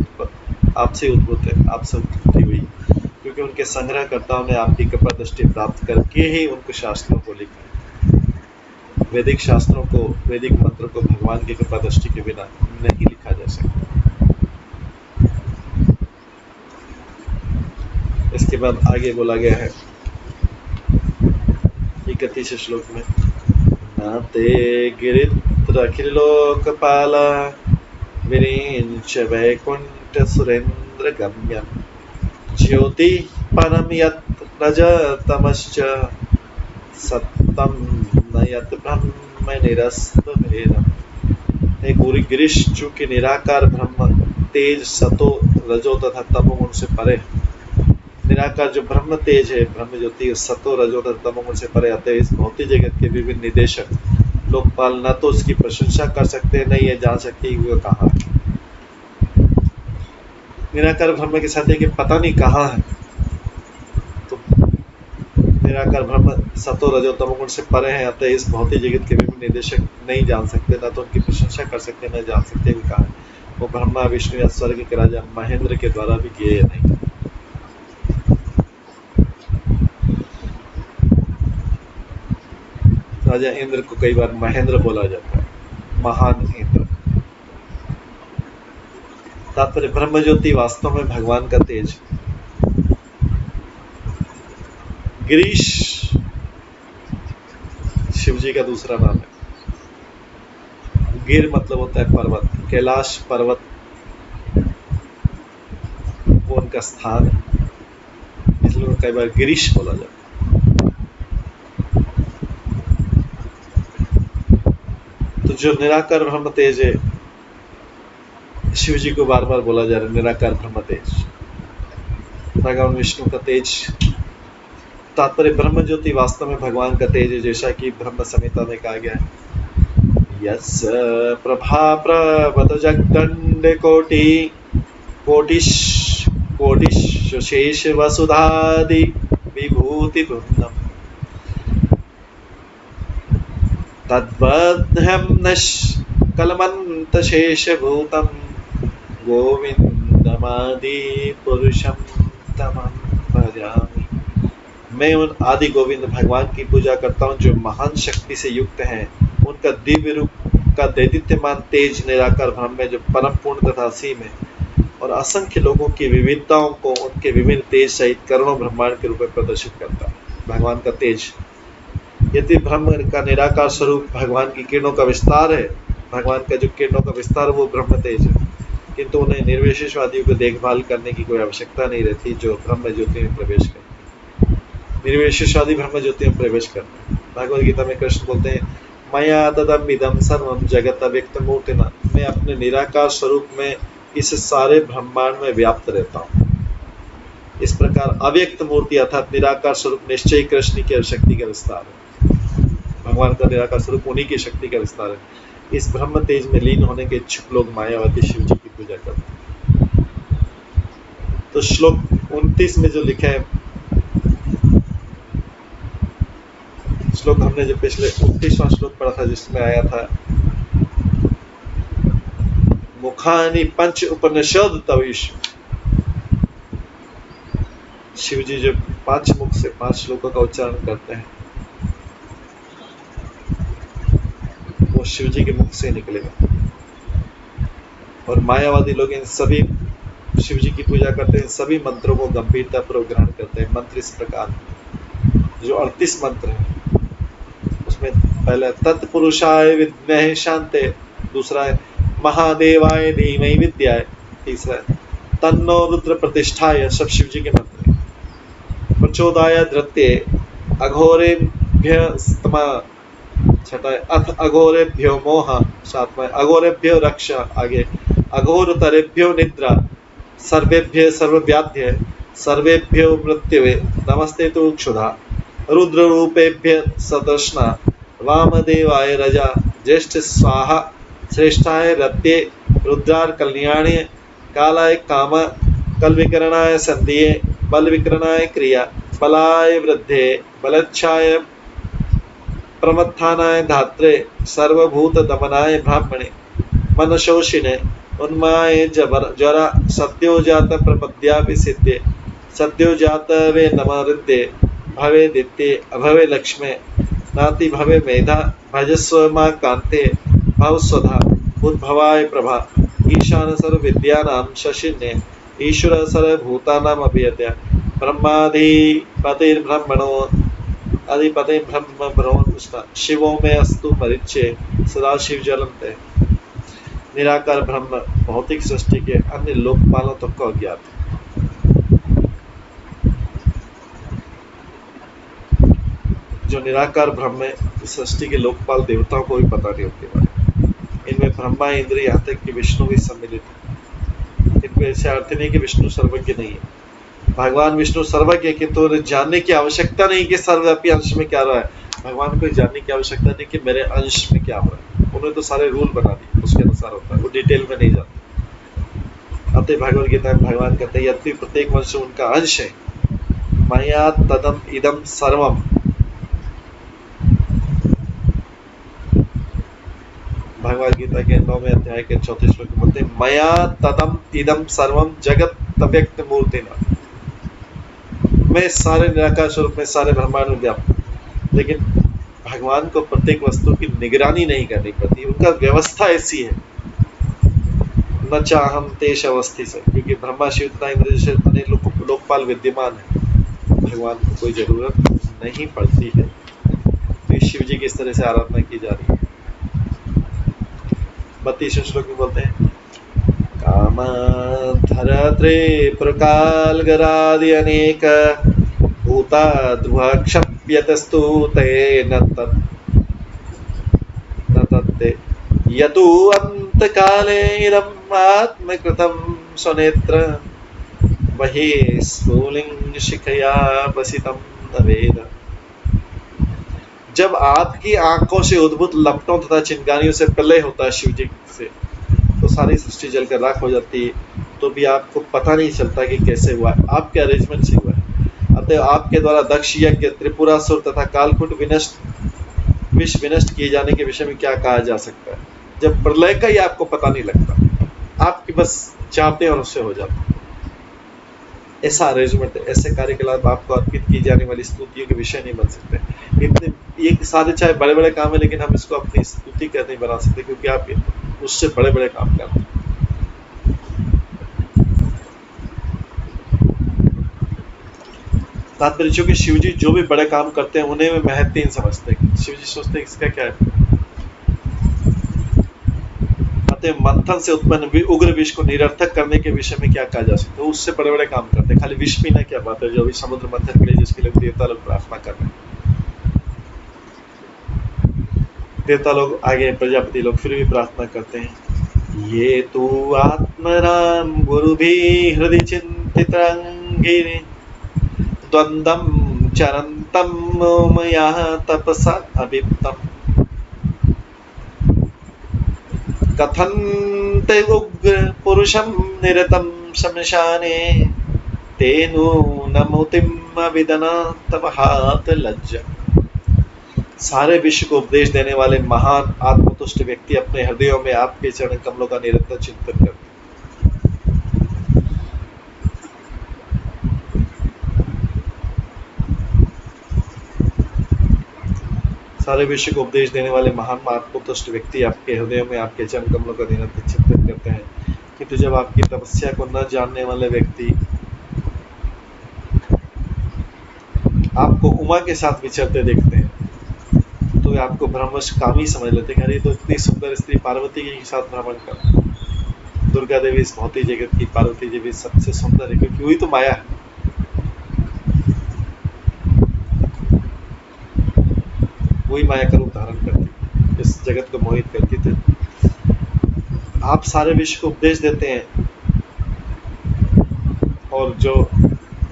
उद्भूत है, आपसे उत्पत्ति हुई, क्योंकि उनके संग्रहकर्ताओं ने आपकी कृपा दृष्टि प्राप्त करके ही उनको शास्त्रों को लिखा। वैदिक शास्त्रों को, वैदिक मंत्र को भगवान की कृपा दृष्टि के बिना नहीं लिखा जा सकता। इसके बाद आगे बोला गया है 31 श्लोक में, नाते गिरित्रखिलोकपाल विरिंच वैकुंठ सुरेंद्र गम्यम ज्योति परम यत् रजतमश्च सत्तम न यत् ब्रह्म निरस्त भेदम। गिरीश चूंकि निराकार ब्रह्म तेज सतो रजो तथा तमोगुण से परे, निराकार जो ब्रह्म तेज है, ब्रह्म ज्योति सतो रजो तथा तमोगुण से परे आते हैं, इस भौतिक जगत के विभिन्न निदेशक लोकपाल न तो उसकी प्रशंसा कर सकते, नहीं ये जान सकते कि वो कहाँ है। निराकार ब्रह्म के साथ है कि पता नहीं कहाँ है, तो निराकार ब्रह्म सतो रजो तमोगुण से परे हैं, अतः इस भौतिक जगत के विभिन्न निदेशक नहीं जान सकते, न तो उनकी प्रशंसा कर सकते, न जान सकते कि कहाँ है। वो ब्रह्मा विष्णु या स्वर्ग के राजा महेंद्र के द्वारा भी किए नहीं। राजा इंद्र को कई बार महेंद्र बोला जाता है, महान इंद्र। तात्पर्य ब्रह्म ज्योति वास्तव में भगवान का तेज। गिरीश शिव जी का दूसरा नाम है। गिर मतलब होता है पर्वत, कैलाश पर्वत वो उनका स्थान है, इसलिए कई बार गिरीश बोला जाता है। तो जो निराकार ब्रह्म तेज है, शिव जी को बार बार बोला जा रहा है निराकार ब्रह्म तेज, भगवान विष्णु का तेज। तात्पर्य ब्रह्म ज्योति वास्तव में भगवान का तेज है, जैसा कि ब्रह्म संहिता में कहा गया है, यस् प्रभा प्रवत जगदंड कोटि कोटिश शेष वसुधादि विभूति वृंदम तद्वद्ध्यं निष्कलमन्त शेष भूतम गोविंदमादि पुरुषम तमं भजामि। मैं उन आदि गोविंद भगवान की पूजा करता हूँ जो महान शक्ति से युक्त हैं। उनका दिव्य रूप का दैदित्यमान तेज निराकार ब्रह्म में जो परम पूर्ण तथा असीम है और असंख्य लोगों की विविधताओं को उनके विभिन्न तेज सहित करोड़ों ब्रह्मांड के रूप में प्रदर्शित करता है। भगवान का तेज, यदि ब्रह्म का निराकार स्वरूप भगवान की किरणों का विस्तार है, भगवान का जो किरणों का विस्तार वो ब्रह्म तेज है, किंतु उन्हें निर्विशेषवादियों को देखभाल करने की कोई आवश्यकता नहीं रहती जो ब्रह्म ज्योति में प्रवेश करते। निर्विशेषवादी ब्रह्म ज्योति में प्रवेश करते हैं। भगवद गीता में कृष्ण बोलते हैं, मया तदम इदम सर्वम जगत अव्यक्त मूर्तिना, मैं अपने निराकार स्वरूप में इस सारे ब्रह्मांड में व्याप्त रहता हूँ। इस प्रकार अव्यक्त मूर्ति अर्थात निराकार स्वरूप निश्चय कृष्ण की शक्ति का विस्तार है। भगवान का निराकार स्वरूप उन्हीं की शक्ति का विस्तार है। इस ब्रह्म तेज में लीन होने के इच्छुक लोग मायावती शिव जी की पूजा करते हैं। तो श्लोक 29 में जो लिखा है, श्लोक हमने जो पिछले 29वां श्लोक पढ़ा था जिसमें आया था, मुखानि पंच उपनिषद तविश, शिव जी जो 5 मुख से 5 श्लोकों का उच्चारण करते हैं वो शिव जी के मुख से निकलेगा। और मायावादी लोग इन सभी शिव जी की पूजा करते हैं, सभी मंत्रों को गंभीरता पूर्वक ग्रहण करते हैं। मंत्र इस प्रकार, जो 38 मंत्र है उसमें पहला तत्पुरुषाय विद्महे शांते, दूसरा है महादेवाय धीमहि विद्याय, तीसरा है तन्नो रुद्र प्रतिष्ठाय, सब शिव जी के मंत्र हैं। प्रचोदाय धृत्ये अघोरेभ्य स्तमा, छठा है अथ अघोरेभ्यो मोह, सातवां है अघोरेभ्यो रक्षा, आगे अघोरतरेभ्यो निद्रा, सर्वेभ्य सर्वव्याध्य, सर्वेभ्यो मृत्युवे, नमस्ते तु क्षुधा, रुद्र रूपेभ्य सतृष्णा, वामदेवाय रजा, ज्येष्ठ स्वाहा, श्रेष्ठाय रत्ये, रुद्रार कल्याणे, कालाय काम, कल विकरणाय संधिये, बल विकरणाय क्रिया, बलाय वृद्धे, बलच्छाय प्रमत्थानाय धात्रे, सर्वभूत दमनाय ब्राह्मणे, मनशोषिणे, उन्माय ज्वरा, सद्योजात प्रपद्या विसिद्धे, सद्योजात वे नमरुद्धे, भवे दित्ये अभवे लक्ष्मे, नाति भवे मेधा भजस्व मां कांते भवस्वधा उद्भवाय प्रभा ईशान सर्व विद्यानां शशिन्ये ईश्वर सर्वभूतानां अभियत्य ब्रह्माधिपतिर्ब्रह्मणो अधिपति ब्रह्म ब्रह्म शिवो में अस्तु परिचय सदा शिव जलते निराकार ब्रह्म भौतिक सृष्टि के अन्य लोकपालों तक को अज्ञात है। जो निराकार ब्रह्म है सृष्टि के लोकपाल देवताओं को भी पता नहीं उनके बारे में। इनमें ब्रह्मा इंद्र यहाँ तक कि विष्णु भी सम्मिलित है। इनको ऐसे अर्थ नहीं कि विष्णु सर्वज्ञ नहीं है। भगवान विष्णु सर्वज्ञ है, किंतु उन्हें जानने की आवश्यकता नहीं कि सर्वव्यापी अंश में क्या रहा है। भगवान को जानने की आवश्यकता नहीं कि मेरे अंश में क्या हो रहा है। उन्होंने तो सारे रूल बना दिए, उसके अनुसार होता है, वो डिटेल में नहीं जाते। अतः भगवद गीता में भगवान कहते हैं यद्यपि प्रत्येक मनुष्य उनका अंश है, मया तदम इदम सर्वम। भगवद गीता के 9वें अध्याय के 34 श्लोक में बोलते हैं मया तदम इदम सर्वम जगत अव्यक्त मूर्तिना। मैं सारे निराकार स्वरूप में सारे ब्रह्मांड में व्याप्त हूं। लेकिन भगवान को प्रत्येक वस्तु की निगरानी नहीं करनी पड़ती, उनका व्यवस्था ऐसी है। न चाहम तेष अवस्थी से, क्योंकि ब्रह्मा शिव तथा इंद्र जैसे अनेक लोकपाल विद्यमान है, भगवान को कोई जरूरत नहीं पड़ती है। तो शिव जी की इस तरह से आराधना की जा रही है। 32 श्लोक में बोलते हैं कामधरत्रे प्रकालगरादि अनेक भूता ध्रुवक्षप्यतस्तु ते न तत्ते यतु अंतकाले इदम् आत्मकृतं स्वनेत्र वही स्फुलिंग शिखया वसितं न वेद। जब आपकी आंखों से उद्भूत लपटों तथा चिंगारियों से प्रलय होता है शिव जी से, तो सारी सृष्टि जलकर राख हो जाती है, तो भी आपको पता नहीं चलता कि कैसे हुआ है, आपके अरेंजमेंट से हुआ है। अतः आपके द्वारा दक्ष यज्ञ, त्रिपुरासुर तथा कालकूट विष विनष्ट किए जाने के विषय में क्या कहा जा सकता है, जब प्रलय का ही आपको पता नहीं लगता, आपके बस चाहते हैं और उससे हो जाता है। ऐसा अरेंजमेंट है। ऐसे कार्यकलाप आपको अर्पित की जाने वाली स्तुतियों के विषय नहीं बन सकते। इतने ये सारे चाहे बड़े बड़े काम है, लेकिन हम इसको अपनी स्तुति कर नहीं बना सकते, क्योंकि आप उससे बड़े बड़े काम करते हैं। तात्पर्य चूंकि शिव जी जो भी बड़े काम करते हैं उन्हें वे महत्वहीन समझते हैं। शिव जी सोचते हैं इसका क्या है। अतः मंथन से उत्पन्न उग्र विष को निरर्थक करने के विषय में क्या कहा जा सकता है, उससे बड़े बड़े काम करते हैं। खाली विष पीना क्या बात है, जो अभी समुद्र मंथन के लिए जिसके लिए देवता लोग प्रार्थना कर रहे हैं, देवता लोग आगे प्रजापति लोग फिर भी प्रार्थना करते हैं। ये तो आत्मराम गुरु भी हृदय चिंतित अंगिरे द्वंद्वम चरंतम मया तपसा अभिप्तम कथन्ते उग्र पुरुषम निरतम शमशाने तेनु नमुतिम विदना तब हाथ लज्जा। सारे विश्व को उपदेश देने वाले महान आत्मतुष्ट व्यक्ति अपने हृदयों में आपके चरण कमलों का निरंतर चिंतन करते। सारे विश्व को उपदेश देने वाले महान आत्मतुष्ट व्यक्ति आपके हृदयों में आपके चरण कमलों का निरंतर चिंतन करते हैं। किंतु जब आपकी तपस्या को न जानने वाले व्यक्ति आपको उमा के साथ विचरते देखते हैं, तो वे आपको ब्रह्मवश कामी समझ लेते हैं। अरे तो इतनी सुंदर स्त्री पार्वती के साथ भ्रमण कर। दुर्गा देवी इस भौतिक जगत की, पार्वती देवी सबसे सुंदर है, क्योंकि वही तो माया है। वही माया का रूप धारण करती, इस जगत को मोहित करती थी। आप सारे विश्व को उपदेश देते हैं, और जो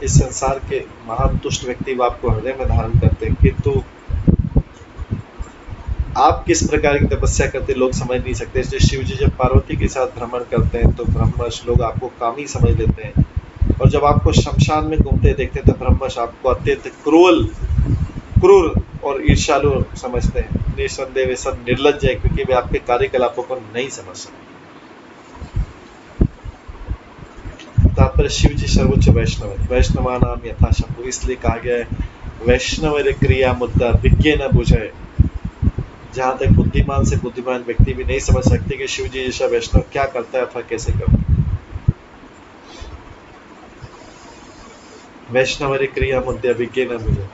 इस संसार के महान तुष्ट व्यक्ति वो आपको हृदय में धारण करते हैं, किंतु आप किस प्रकार की तपस्या करते लोग समझ नहीं सकते। इसलिए शिव जी जब पार्वती के साथ भ्रमण करते हैं तो ब्रह्मवश लोग आपको कामी समझ लेते हैं, और जब आपको शमशान में घूमते देखते हैं तो ब्रह्मवश आपको अत्यंत क्रूर और ईर्ष्यालु समझते हैं। निसंदेह वे सब निर्लज्ज है, क्योंकि वे आपके कार्यकलापों को नहीं समझ सकते। तात्पर्य शिव जी सर्वोच्च वैष्णव है। वैष्णवा नाम यथा शंभु, इसलिए कहा गया है वैष्णव क्रिया मुद्दा विज्ञ न बुझे। जहां तक बुद्धिमान से बुद्धिमान व्यक्ति भी नहीं समझ सकते कि शिव जी जैसा वैष्णव क्या करता है अथवा कैसे करता है। वैष्णव क्रिया मुद्दा विज्ञ न बुझे।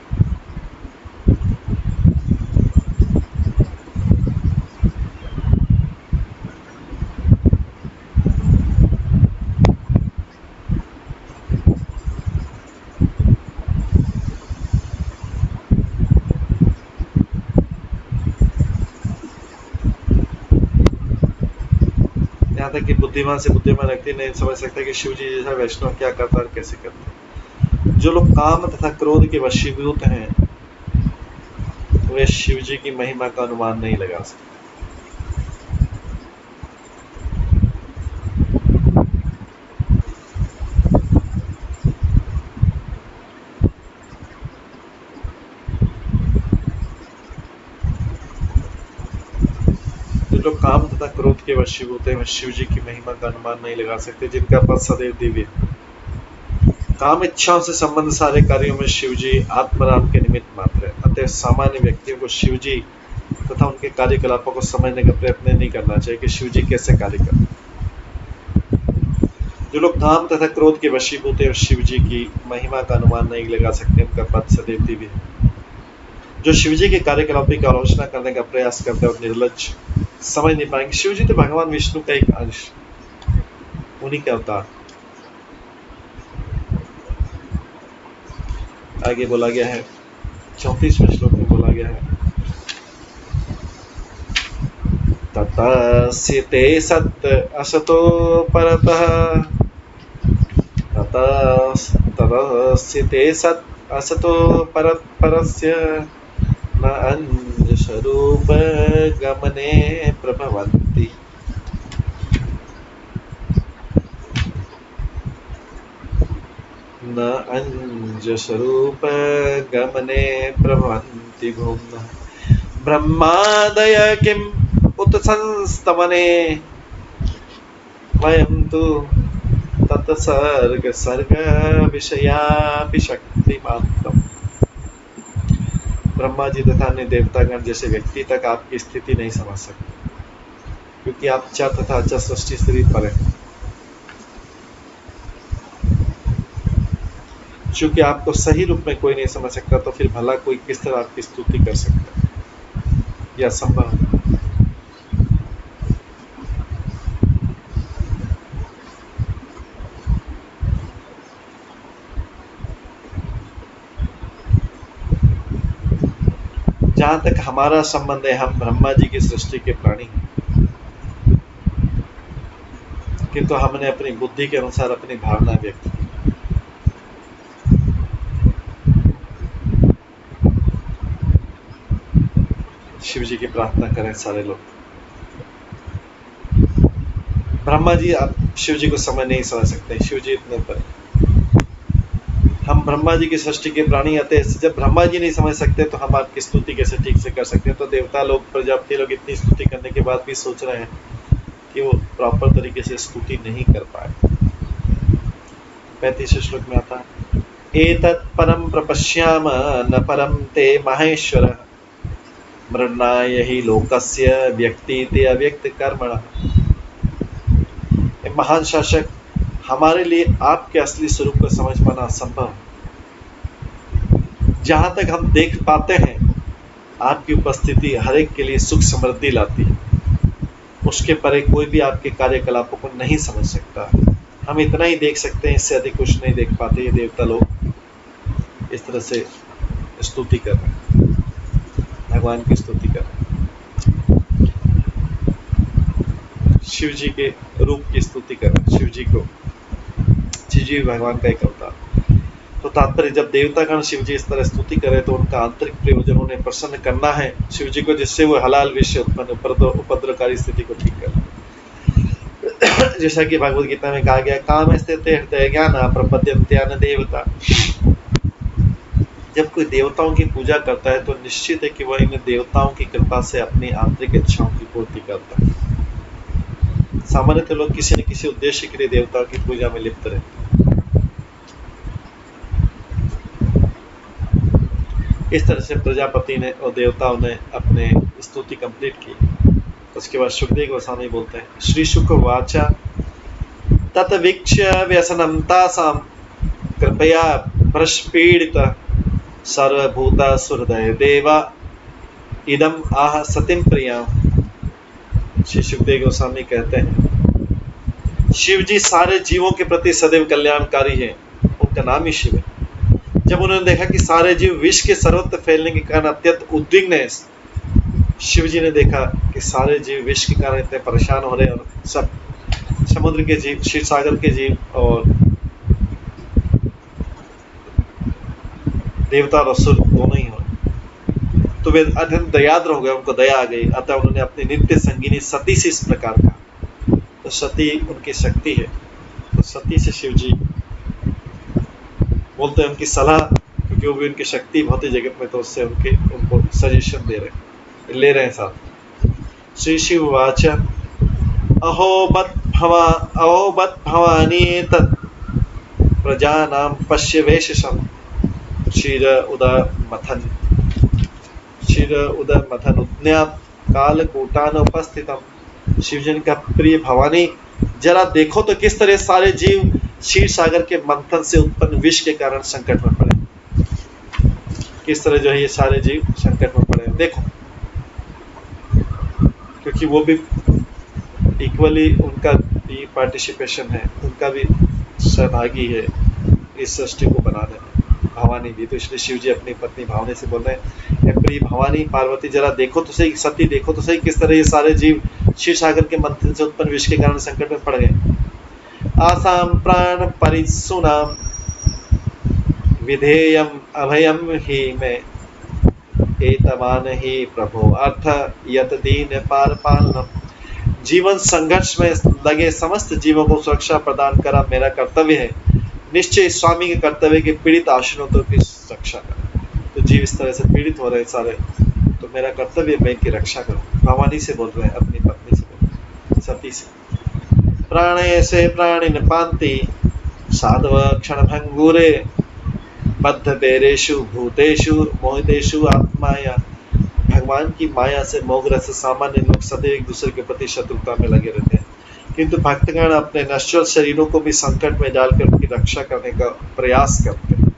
यहाँ तक कि बुद्धिमान से बुद्धिमान व्यक्ति नहीं समझ सकता कि शिव जी जैसा वैष्णव क्या करता है और कैसे करता है। जो लोग काम तथा क्रोध के वशीभूत हैं वे शिव जी की महिमा का अनुमान नहीं लगा सकते। जो लोग काम तथा क्रोध के वशीभूत हैं वे शिव जी की महिमा का अनुमान नहीं लगा सकते, जिनका पद सदैव दिव्य। काम इच्छाओं से संबंध सारे कार्यों में शिव जी आत्मराम के निमित्त मात्र है। अतः सामान्य व्यक्तियों को शिव जी तथा उनके कार्यकलापों को समझने का प्रयत्न नहीं करना चाहिए कि शिव जी कैसे कार्य करते हैं। जो लोग काम तथा क्रोध के वशीभूत हैं शिव जी की महिमा का अनुमान नहीं लगा सकते, उनका पद सदैव दिव्य है। जो शिव जी के कार्यकलापों की आलोचना करने का प्रयास करते हैं और निर्लज समझ नहीं पाएंगे। शिव जी तो भगवान विष्णु का एक अंश, उन्हीं का अवतार। आगे बोला गया है 34वें श्लोक में बोला गया है, ततस्य ते सत् असतो परतः, ततस्य ते सत् असतो परस्य न अंजस्वरूप गमने प्रभवन्ति। न अंजस्वरूप गमने प्रभवन्ति भूम्नः। ब्रह्मादय किम् उत संस्तमने वयं तु तत्सर्ग सर्ग विषयापि शक्तिमात्रम्। ब्रह्मा जी तथा अन्य देवतागण जैसे व्यक्ति तक आपकी स्थिति नहीं समझ सकते, क्योंकि आप च तथा अच सृष्टि से पर हैं। चूंकि आपको सही रूप में कोई नहीं समझ सकता, तो फिर भला कोई किस तरह आपकी स्तुति कर सकता है, यह असंभव है। जहां तक हमारा संबंध है, हम ब्रह्मा जी की सृष्टि के प्राणी हैं, किंतु हमने अपनी बुद्धि के अनुसार अपनी भावना व्यक्त की। शिव जी की प्रार्थना करें सारे लोग। ब्रह्मा जी आप शिव जी को समझ नहीं समझ सकते, शिव जी इतने पर। हम ब्रह्मा जी की सृष्टि के प्राणी आते हैं। जब ब्रह्मा जी नहीं समझ सकते तो हम आपकी स्तुति कैसे ठीक से कर सकते हैं। तो देवता लोग, प्रजापति लोग इतनी स्तुति करने के बाद भी सोच रहे हैं कि वो प्रॉपर तरीके से स्तुति नहीं कर पाए। 35वें श्लोक में आता है, एतत् परम प्रपश्याम न परम ते माहेश्वर मृणाय हि लोकस्य व्यक्ति ते अव्यक्त कर्मण। महान शासक, हमारे लिए आपके असली स्वरूप को समझ पाना असंभव है। जहां तक हम देख पाते हैं, आपकी उपस्थिति हर एक के लिए सुख समृद्धि लाती है। उसके परे कोई भी आपके कार्यकलापों को नहीं समझ सकता। हम इतना ही देख सकते हैं, इससे अधिक कुछ नहीं देख पाते। ये देवता लोग इस तरह से स्तुति कर रहे हैं, भगवान की स्तुति कर रहे हैं, शिव जी के रूप की स्तुति कर रहे हैं। शिव जी भगवान का एक अवतार। तो तात्पर्य, जब देवतागण शिव जी इस तरह स्तुति करे तो उनका आंतरिक प्रयोजन उन्हें प्रसन्न करना है शिव जी को, जिससे वो हलाल विषय उत्पन्न उपद्रवकारी स्थिति को ठीक कर। जैसा कि भगवद गीता में कहा गया, काम स्थित हृदय ज्ञान प्रपद्यन्त्यान देवता। जब कोई देवताओं की पूजा करता है तो निश्चित है कि वह इन देवताओं की कृपा से अपनी आंतरिक इच्छाओं की पूर्ति करता है। सामान्यतः लोग किसी न किसी उद्देश्य के लिए देवताओं की पूजा में लिप्त रहते हैं। इस तरह से प्रजापति ने और देवताओं ने अपने स्तुति कंप्लीट की। उसके बाद सुखदेव गोस्वामी बोलते हैं, श्री शुक वाचा तत्वीक्ष्य व्यसनं तासां कृपया प्रस्पीडित सर्वभूता सुहृदय देवा इदम आह सतिम प्रिया। श्री सुखदेव गोस्वामी कहते हैं, शिव जी सारे जीवों के प्रति सदैव कल्याणकारी हैं, उनका नाम ही शिव है। जब उन्होंने देखा कि सारे जीव विष के सर्वत्र फैलने के कारण अत्यंत उद्विग्न है, शिव जी ने देखा कि सारे जीव विष के कारण इतने परेशान हो रहे हैं और सब समुद्र के जीव, क्षीर सागर के जीव और देवता और असुर दोनों ही हो रहे, तो वे अत्यंत दयाद्र हो गए, उनको दया आ गई। अतः उन्होंने अपनी नित्य संगिनी सती से इस प्रकार कहा। तो सती उनकी शक्ति है, तो सती से शिव जी बोलते हैं उनकी सलाह, क्योंकि वो भी उनकी शक्ति भौतिक जगत में, तो उससे उनको सजेशन ले रहे हैं साथ। श्री शिव वाच अहो बत भवानी तत् प्रजानां पश्य वेशसं क्षीर उदर मथन उद्यात कालकूटान उपस्थितम। शिवजन का प्रिय भवानी, जरा देखो तो किस तरह सारे जीव क्षीर सागर के मंथन से उत्पन्न विष के कारण संकट में पड़े, किस तरह जो है ये सारे जीव संकट में पड़े, देखो। क्योंकि वो भी इक्वली, उनका भी पार्टिसिपेशन है, उनका भी सहभागी है इस सृष्टि को बनाने में, भवानी भी। तो इसलिए शिव जी अपनी पत्नी भवानी से बोल रहे हैं, प्रिय भवानी पार्वती, जरा देखो तो सही, सती देखो तो सही, किस तरह ये सारे जीव क्षीर सागर के मंथन से उत्पन्न विष के कारण संकट में पड़ गए। आसाम प्राण परिसुनाम विधेयम अभयम ही में एतमान ही प्रभो अर्थ यत दीन पार पालनम। जीवन संघर्ष में लगे समस्त जीवों को सुरक्षा प्रदान करा मेरा कर्तव्य है। निश्चय स्वामी के कर्तव्य के पीड़ित आश्रितों की रक्षा करा। तो जीव इस तरह से पीड़ित हो रहे सारे, तो मेरा कर्तव्य मैं इनकी रक्षा करूं। भवानी से बोल रहे हैं, अपनी पत्नी से बोल रहे हैं, सती से। प्राणे से प्राणिन पांति साधव क्षण भंगुरे बद्ध बेरेशु भूतेषु मोहितेषु आत्माया। भगवान की माया से मोहग्रस्त सामान्य लोग सदैव एक दूसरे के प्रति शत्रुता में लगे रहते हैं, किंतु भक्तगण अपने नश्वर शरीरों को भी संकट में डालकर उनकी रक्षा करने का प्रयास करते हैं।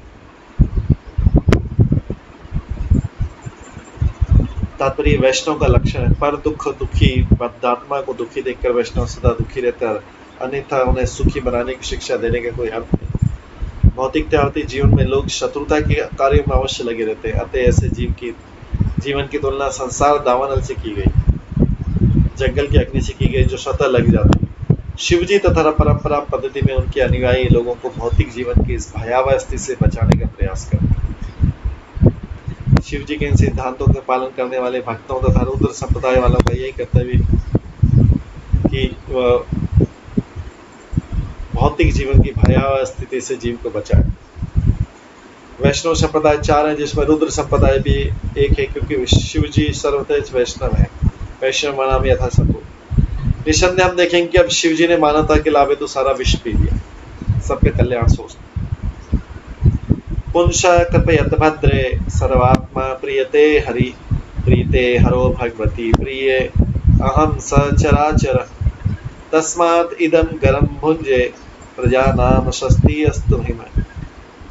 तात्पर्य वैष्णव का लक्षण है, पर दुख दुखी बद्धात्मा को दुखी देखकर वैष्णव सदा दुखी रहता है, अन्यथा उन्हें सुखी बनाने की शिक्षा देने का कोई अर्थ नहीं। भौतिक त्यार्थी जीवन में लोग शत्रुता के कार्य में अवश्य लगे रहते हैं, अतः ऐसे जीवन की तुलना संसार दावानल से की गई, जंगल की अग्नि से की गई, जो स्वतः लग जाती है। शिवजी तथा परंपरा पद्धति में उनके अनुयायी लोगों को भौतिक जीवन की इस भयावह स्थिति से बचाने का प्रयास करते हैं। शिव जी के इन सिद्धांतों का पालन करने वाले भक्तों तथा रुद्र संप्रदाय वालों का यही कर्तव्य कि भौतिक जीवन की भयावह स्थिति से जीव को बचाए। वैष्णव संप्रदाय 4 है, जिसमें रुद्र संप्रदाय भी एक है, क्योंकि शिव जी सर्वतेज वैष्णव है। वैष्णव नाम यथा संभव। निसंदेह हम देखेंगे कि अब शिव जी ने मानवता के लाभ तो सारा विश्व पी लिया, सबके कल्याण सोचते। पुंस कृपयत भद्रे सर्वात्मा प्रियते हरि प्रीते हरो भगवती प्रिय अहम स चराचर तस्मात् इदम गरम भुंजे प्रजा नाम स्वस्ति अस्तु हिम।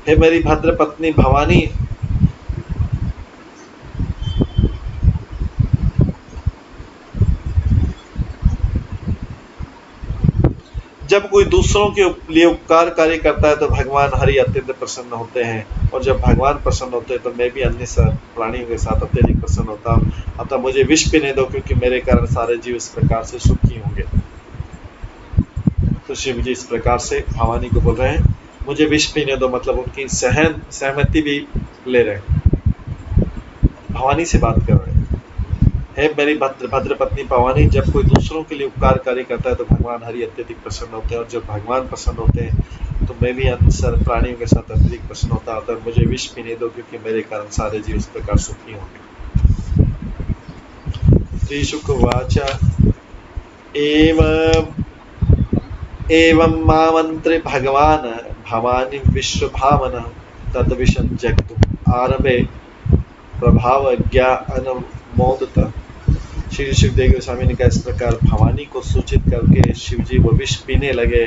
हे मेरी भद्र पत्नी भवानी, जब कोई दूसरों के लिए उपकार कार्य करता है तो भगवान हरि अत्यंत प्रसन्न होते हैं, और जब भगवान प्रसन्न होते हैं तो मैं भी अन्य प्राणियों के साथ अत्यधिक प्रसन्न होता हूँ। अतः मुझे विष पीने दो, क्योंकि मेरे कारण सारे जीव इस प्रकार से सुखी होंगे। तो शिव जी इस प्रकार से भवानी को बोल रहे हैं, मुझे विष पीने दो, मतलब उनकी सहमति भी ले रहे हैं, भवानी से बात कर रहे हैं। हे मेरी भद्र पत्नी भवानी, जब कोई दूसरों के लिए उपकार कार्य करता है तो भगवान हरि अत्यधिक प्रसन्न होते हैं, और जब भगवान प्रसन्न होते हैं तो मैं भी अन्य प्राणियों के साथ अत्यधिक प्रसन्न होता हूँ। मुझे विष पीने दो, क्योंकि मेरे कारण सारे जीव इस प्रकार सुखी होंगे। श्री शुक वाचा एवं मामंत्रे भगवान भवानी विश्व भावन तद विषम जगतु आरभे प्रभाव ज्ञान मोदता। श्री शिवदेव गोस्वामी ने कहा इस प्रकार भवानी को सूचित करके शिवजी वो विष पीने लगे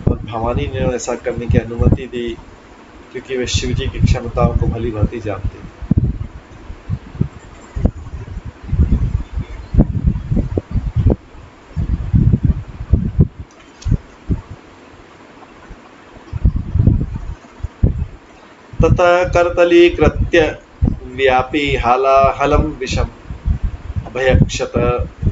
और भवानी ने ऐसा करने की अनुमति दी क्योंकि वे शिवजी की क्षमताओं को भली भांति जानते। ततः करतलीकृत्य व्यापी हालाहलम विषम अभयक्षत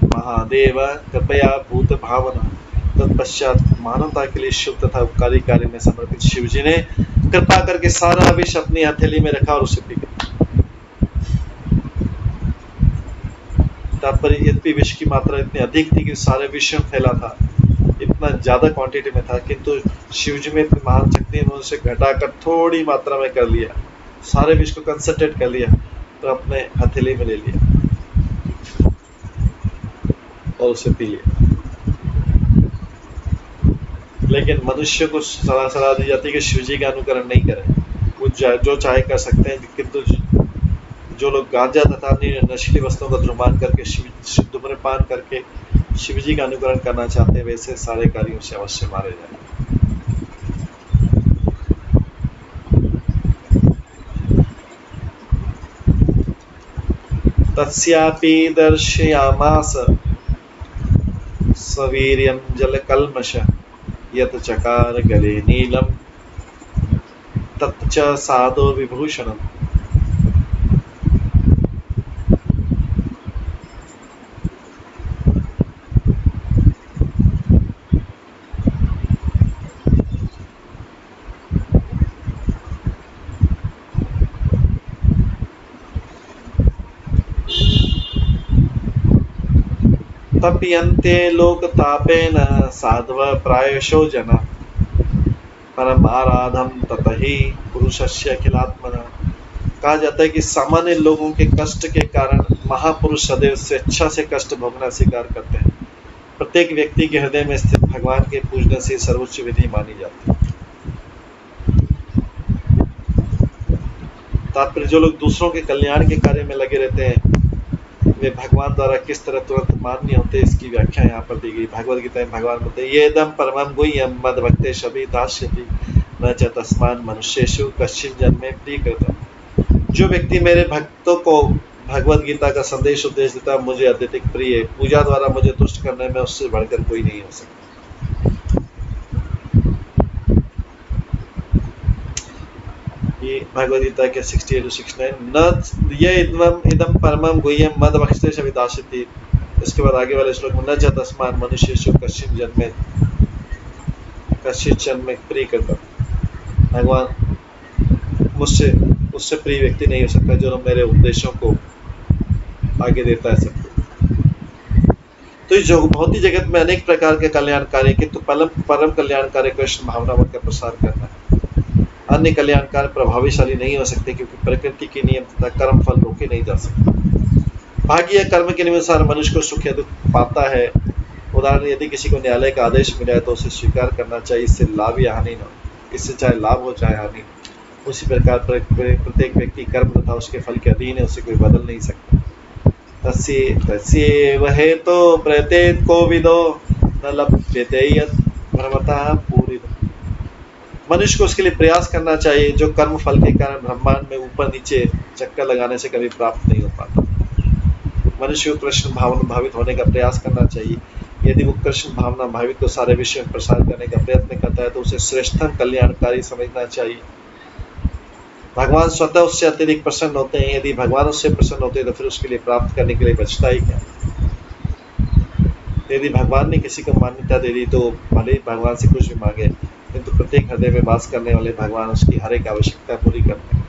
महादेव कृपया भूत भावना। तत्पश्चात मानवता के लिए शुभ तथा उपकारी कार्य में समर्पित शिवजी ने कृपा करके सारा विष अपनी हथेली में रखा और उसे पी गया। तात्पर्य यद्यपि विष की मात्रा इतनी अधिक थी कि सारे विश्व में फैला था, इतना ज्यादा क्वांटिटी में था, किंतु शिवजी में इतनी महान शक्ति ने उसे घटाकर थोड़ी मात्रा में कर लिया, सारे विष को कंसंट्रेट कर लिया तो अपने हथेली में ले लिया और उसे पी लिया। लेकिन मनुष्य को सलाह दी जाती है कि शिवजी का अनुकरण नहीं करें, वो जो चाहे कर सकते हैं, किंतु जो लोग गांजा तथा अन्य नशीली वस्तुओं का धूम्रपान करके धूम्रपान करके शिवजी का अनुकरण करना चाहते हैं, वैसे सारे कार्यों से अवश्य मारे जाए। तस्यापि दर्शयामास सवीर्यं जलकल्मष यत् चकार गले नीलम तत् च साधो विभूषणम। तप्यन्ते लोकतापेन साध्व प्रायशो जना परमाराधम ततहि पुरुषस्य अखिलात्मना। कहा जाता है कि सामान्य लोगों के कष्ट के कारण महापुरुष सदैव स्वेच्छा से कष्ट भोगना स्वीकार करते हैं। प्रत्येक व्यक्ति के हृदय में स्थित भगवान के पूजने से सर्वोच्च विधि मानी जाती है। तात्पर्य जो लोग दूसरों के कल्याण के कार्य में लगे रहते हैं, वे भगवान द्वारा किस तरह तुरंत मान्य होते हैं, इसकी व्याख्या यहाँ पर दी गई। भगवद गीता में भगवान बोलते हैं, ये दम परमं गुह्यं मद भक्तेषु दास्यति न च तस्मान् मनुष्येषु कश्चिन् जन्मे प्रियकृतम्। जो व्यक्ति मेरे भक्तों को भगवद गीता का संदेश उपदेश देता मुझे अत्यधिक प्रिय है, पूजा द्वारा मुझे तुष्ट करने में उससे बढ़कर कोई नहीं हो सकता। ये भगवद गीता के 68-69 न ये इदम परमं गुह्यं मद भक्तेषु दास्यति। इसके बाद आगे वाले श्लोक में न च तस्मान् मनुष्येषु कश्चिन् जन्मे प्रियकृतम्। भगवान मुझसे उससे प्रिय व्यक्ति नहीं हो सकता जो मेरे उपदेशों को आगे देता है सबको। तो इस भौतिक जगत में अनेक प्रकार के कल्याणकारी, किंतु परम कल्याणकारी कृष्ण भावनामृत का प्रसार करना है। अन्य कल्याणकार प्रभावशाली नहीं हो सकते क्योंकि प्रकृति के नियम तथा कर्म फल रोके नहीं जा सकते। भाग्य या कर्म के अनुसार मनुष्य को सुख या दुख पाता है। उदाहरण, यदि किसी को न्यायालय का आदेश मिला है तो उसे स्वीकार करना चाहिए, इससे लाभ या हानि न हो, इससे चाहे लाभ हो चाहे हानि। उसी प्रकार प्रत्येक व्यक्ति कर्म तथा उसके फल के अधीन है, उसे कोई बदल नहीं सकता। तस्यैव हेतो प्रत्येक कोविदो न लभ्यते यत् भ्रमतः पूरितो। मनुष्य को उसके लिए प्रयास करना चाहिए जो कर्म फल के कारण ब्रह्मांड में ऊपर नीचे चक्कर लगाने से कभी प्राप्त नहीं हो पाता। मनुष्य को कृष्ण भावना भावित होने का प्रयास करना चाहिए। यदि वो कृष्ण भावना भावित को सारे विश्व में प्रसार करने का प्रयत्न करता है तो उसे श्रेष्ठतम कल्याणकारी समझना चाहिए। भगवान स्वतः उससे अत्यधिक प्रसन्न होते हैं। यदि भगवान उससे प्रसन्न होते हैं तो फिर उसके लिए प्राप्त करने के लिए बचता ही क्या। यदि भगवान ने किसी को मान्यता दे दी तो भले ही भगवान से कुछ भी मांगे, किंतु प्रत्येक हृदय में वास करने वाले भगवान उसकी हर एक आवश्यकता पूरी करते हैं।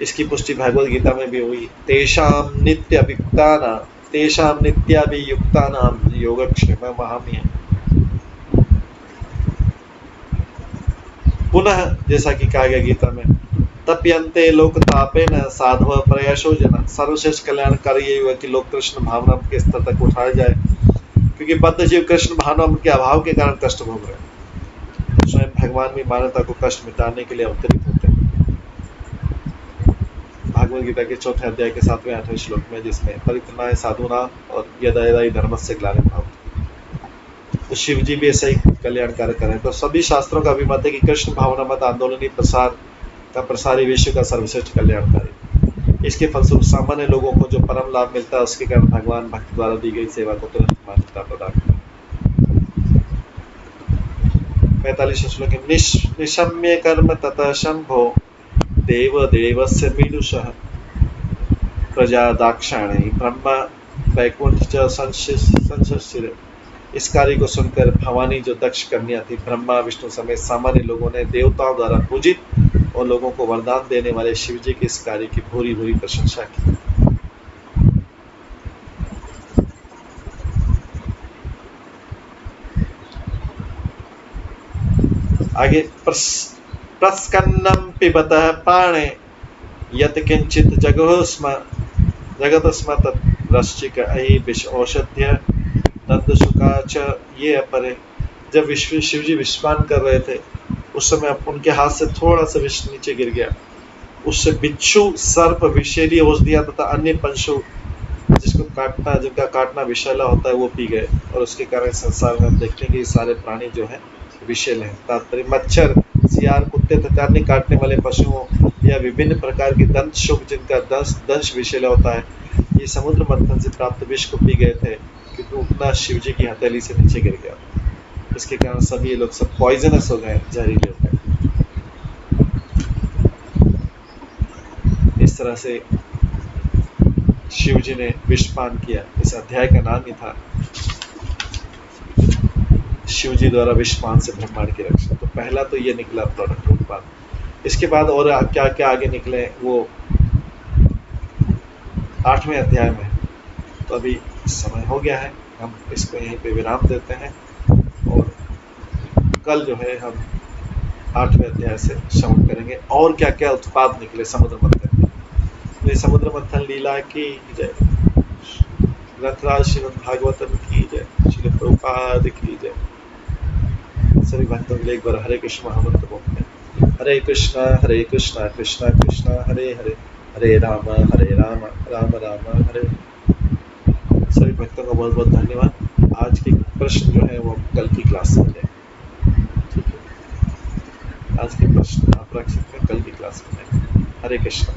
इसकी पुष्टि भगवद गीता में भी हुई। तेषाम नित्याभियुक्तानां योगक्षेममहम्। पुनः जैसा कि कहा गया गीता में, तप्यन्ते लोकतापेन साधव प्रयासो जना। सर्वश्रेष्ठ कल्याणकारी यही हुआ कि लोग कृष्ण भावना के स्तर तक उठाए जाए, क्योंकि बद्ध जीव कृष्ण भावना के अभाव के कारण कष्ट भोग रहे हैं। स्वयं भगवान भी मानवता को कष्ट मिटाने के लिए अवतरित होते हैं। भगवद गीता के 4थे अध्याय के 7वें 8वें श्लोक में, जिसमें परित्रणाय साधुना और यदा यदा हि धर्मस्य ग्लानिर्भवति, तो शिव जी भी ऐसा ही कल्याण कार्य करें। तो सभी शास्त्रों का अभिमत है कि कृष्ण भावना मत आंदोलनी प्रसार का प्रसारी विश्व का सर्वश्रेष्ठ कल्याणकारी। इसके फलस्वरूप सामान्य लोगों को जो परम लाभ मिलता है, उसके कारण भगवान भक्त द्वारा दी गई सेवा को तुरंत मान्यता प्रदान करें। 45 श्लोक में निशम्य कर्म ततः शंभो देव देवस्य मीडुषः प्रजा दाक्षाणी ब्रह्मा वैकुंठ च संशिशिर। इस कार्य को सुनकर भवानी जो दक्ष कन्या थी, ब्रह्मा विष्णु समेत सामान्य लोगों ने देवताओं द्वारा पूजित और लोगों को वरदान देने वाले शिव जी के इस कार्य की भूरी भूरी प्रशंसा की। आगे प्रस्कन्नम पिबतः पाणे यत किंचित जगत स्म तद्वृश्चिक अहि विष औषध्य दंत शुका च ये अपरे। जब शिव जी विषपान कर रहे थे, उस समय उनके हाथ से थोड़ा सा विष नीचे गिर गया। उससे बिच्छू, सर्प, विषैली औषधियां तथा अन्य पंशु जिनका काटना विषैला होता है, वो पी गए। और उसके कारण संसार में हम देखते हैं कि सारे प्राणी जो हैं विषैले हैं। तात्पर्य मच्छर, सियार, कुत्ते तथा अन्य काटने वाले पशुओं या विभिन्न प्रकार के दंत शुक जिनका दंश विषैला होता है, ये समुद्र मंथन से प्राप्त विष को पी गए थे, क्योंकि उतना शिव जी की हथेली से नीचे गिर गया। इसके कारण सभी लोग सब पॉइजनस हो गए, जहरीले हो गए। इस तरह से शिव जी ने विषपान किया। इस अध्याय का नाम ही था शिव जी द्वारा विषपान से ब्रह्मांड की रक्षा। तो पहला तो ये निकला प्रोडक्ट उत्पाद। इसके बाद और क्या क्या आगे निकले वो 8वें अध्याय में। तो अभी समय हो गया है, हम इसको यहीं पे विराम देते हैं और कल जो है हम 8वें अध्याय से श्रवण करेंगे और क्या क्या उत्पाद निकले समुद्र मंथन। तो समुद्र मंथन लीला की जय, ग्रंथराज श्रीमद् भागवतम की जय, श्री प्रभुपाद की जय। सभी भक्तों के लिए एक बार हरे कृष्ण महामंत्र बोलते हैं। हरे कृष्णा कृष्णा कृष्णा हरे हरे, हरे राम राम राम हरे। सभी भक्तों का बहुत बहुत धन्यवाद। आज के प्रश्न जो है वो कल की क्लास में जाएंगे। ठीक है, आज के प्रश्न आप रख सकते हैं, कल की क्लास में जाएंगे। हरे कृष्णा।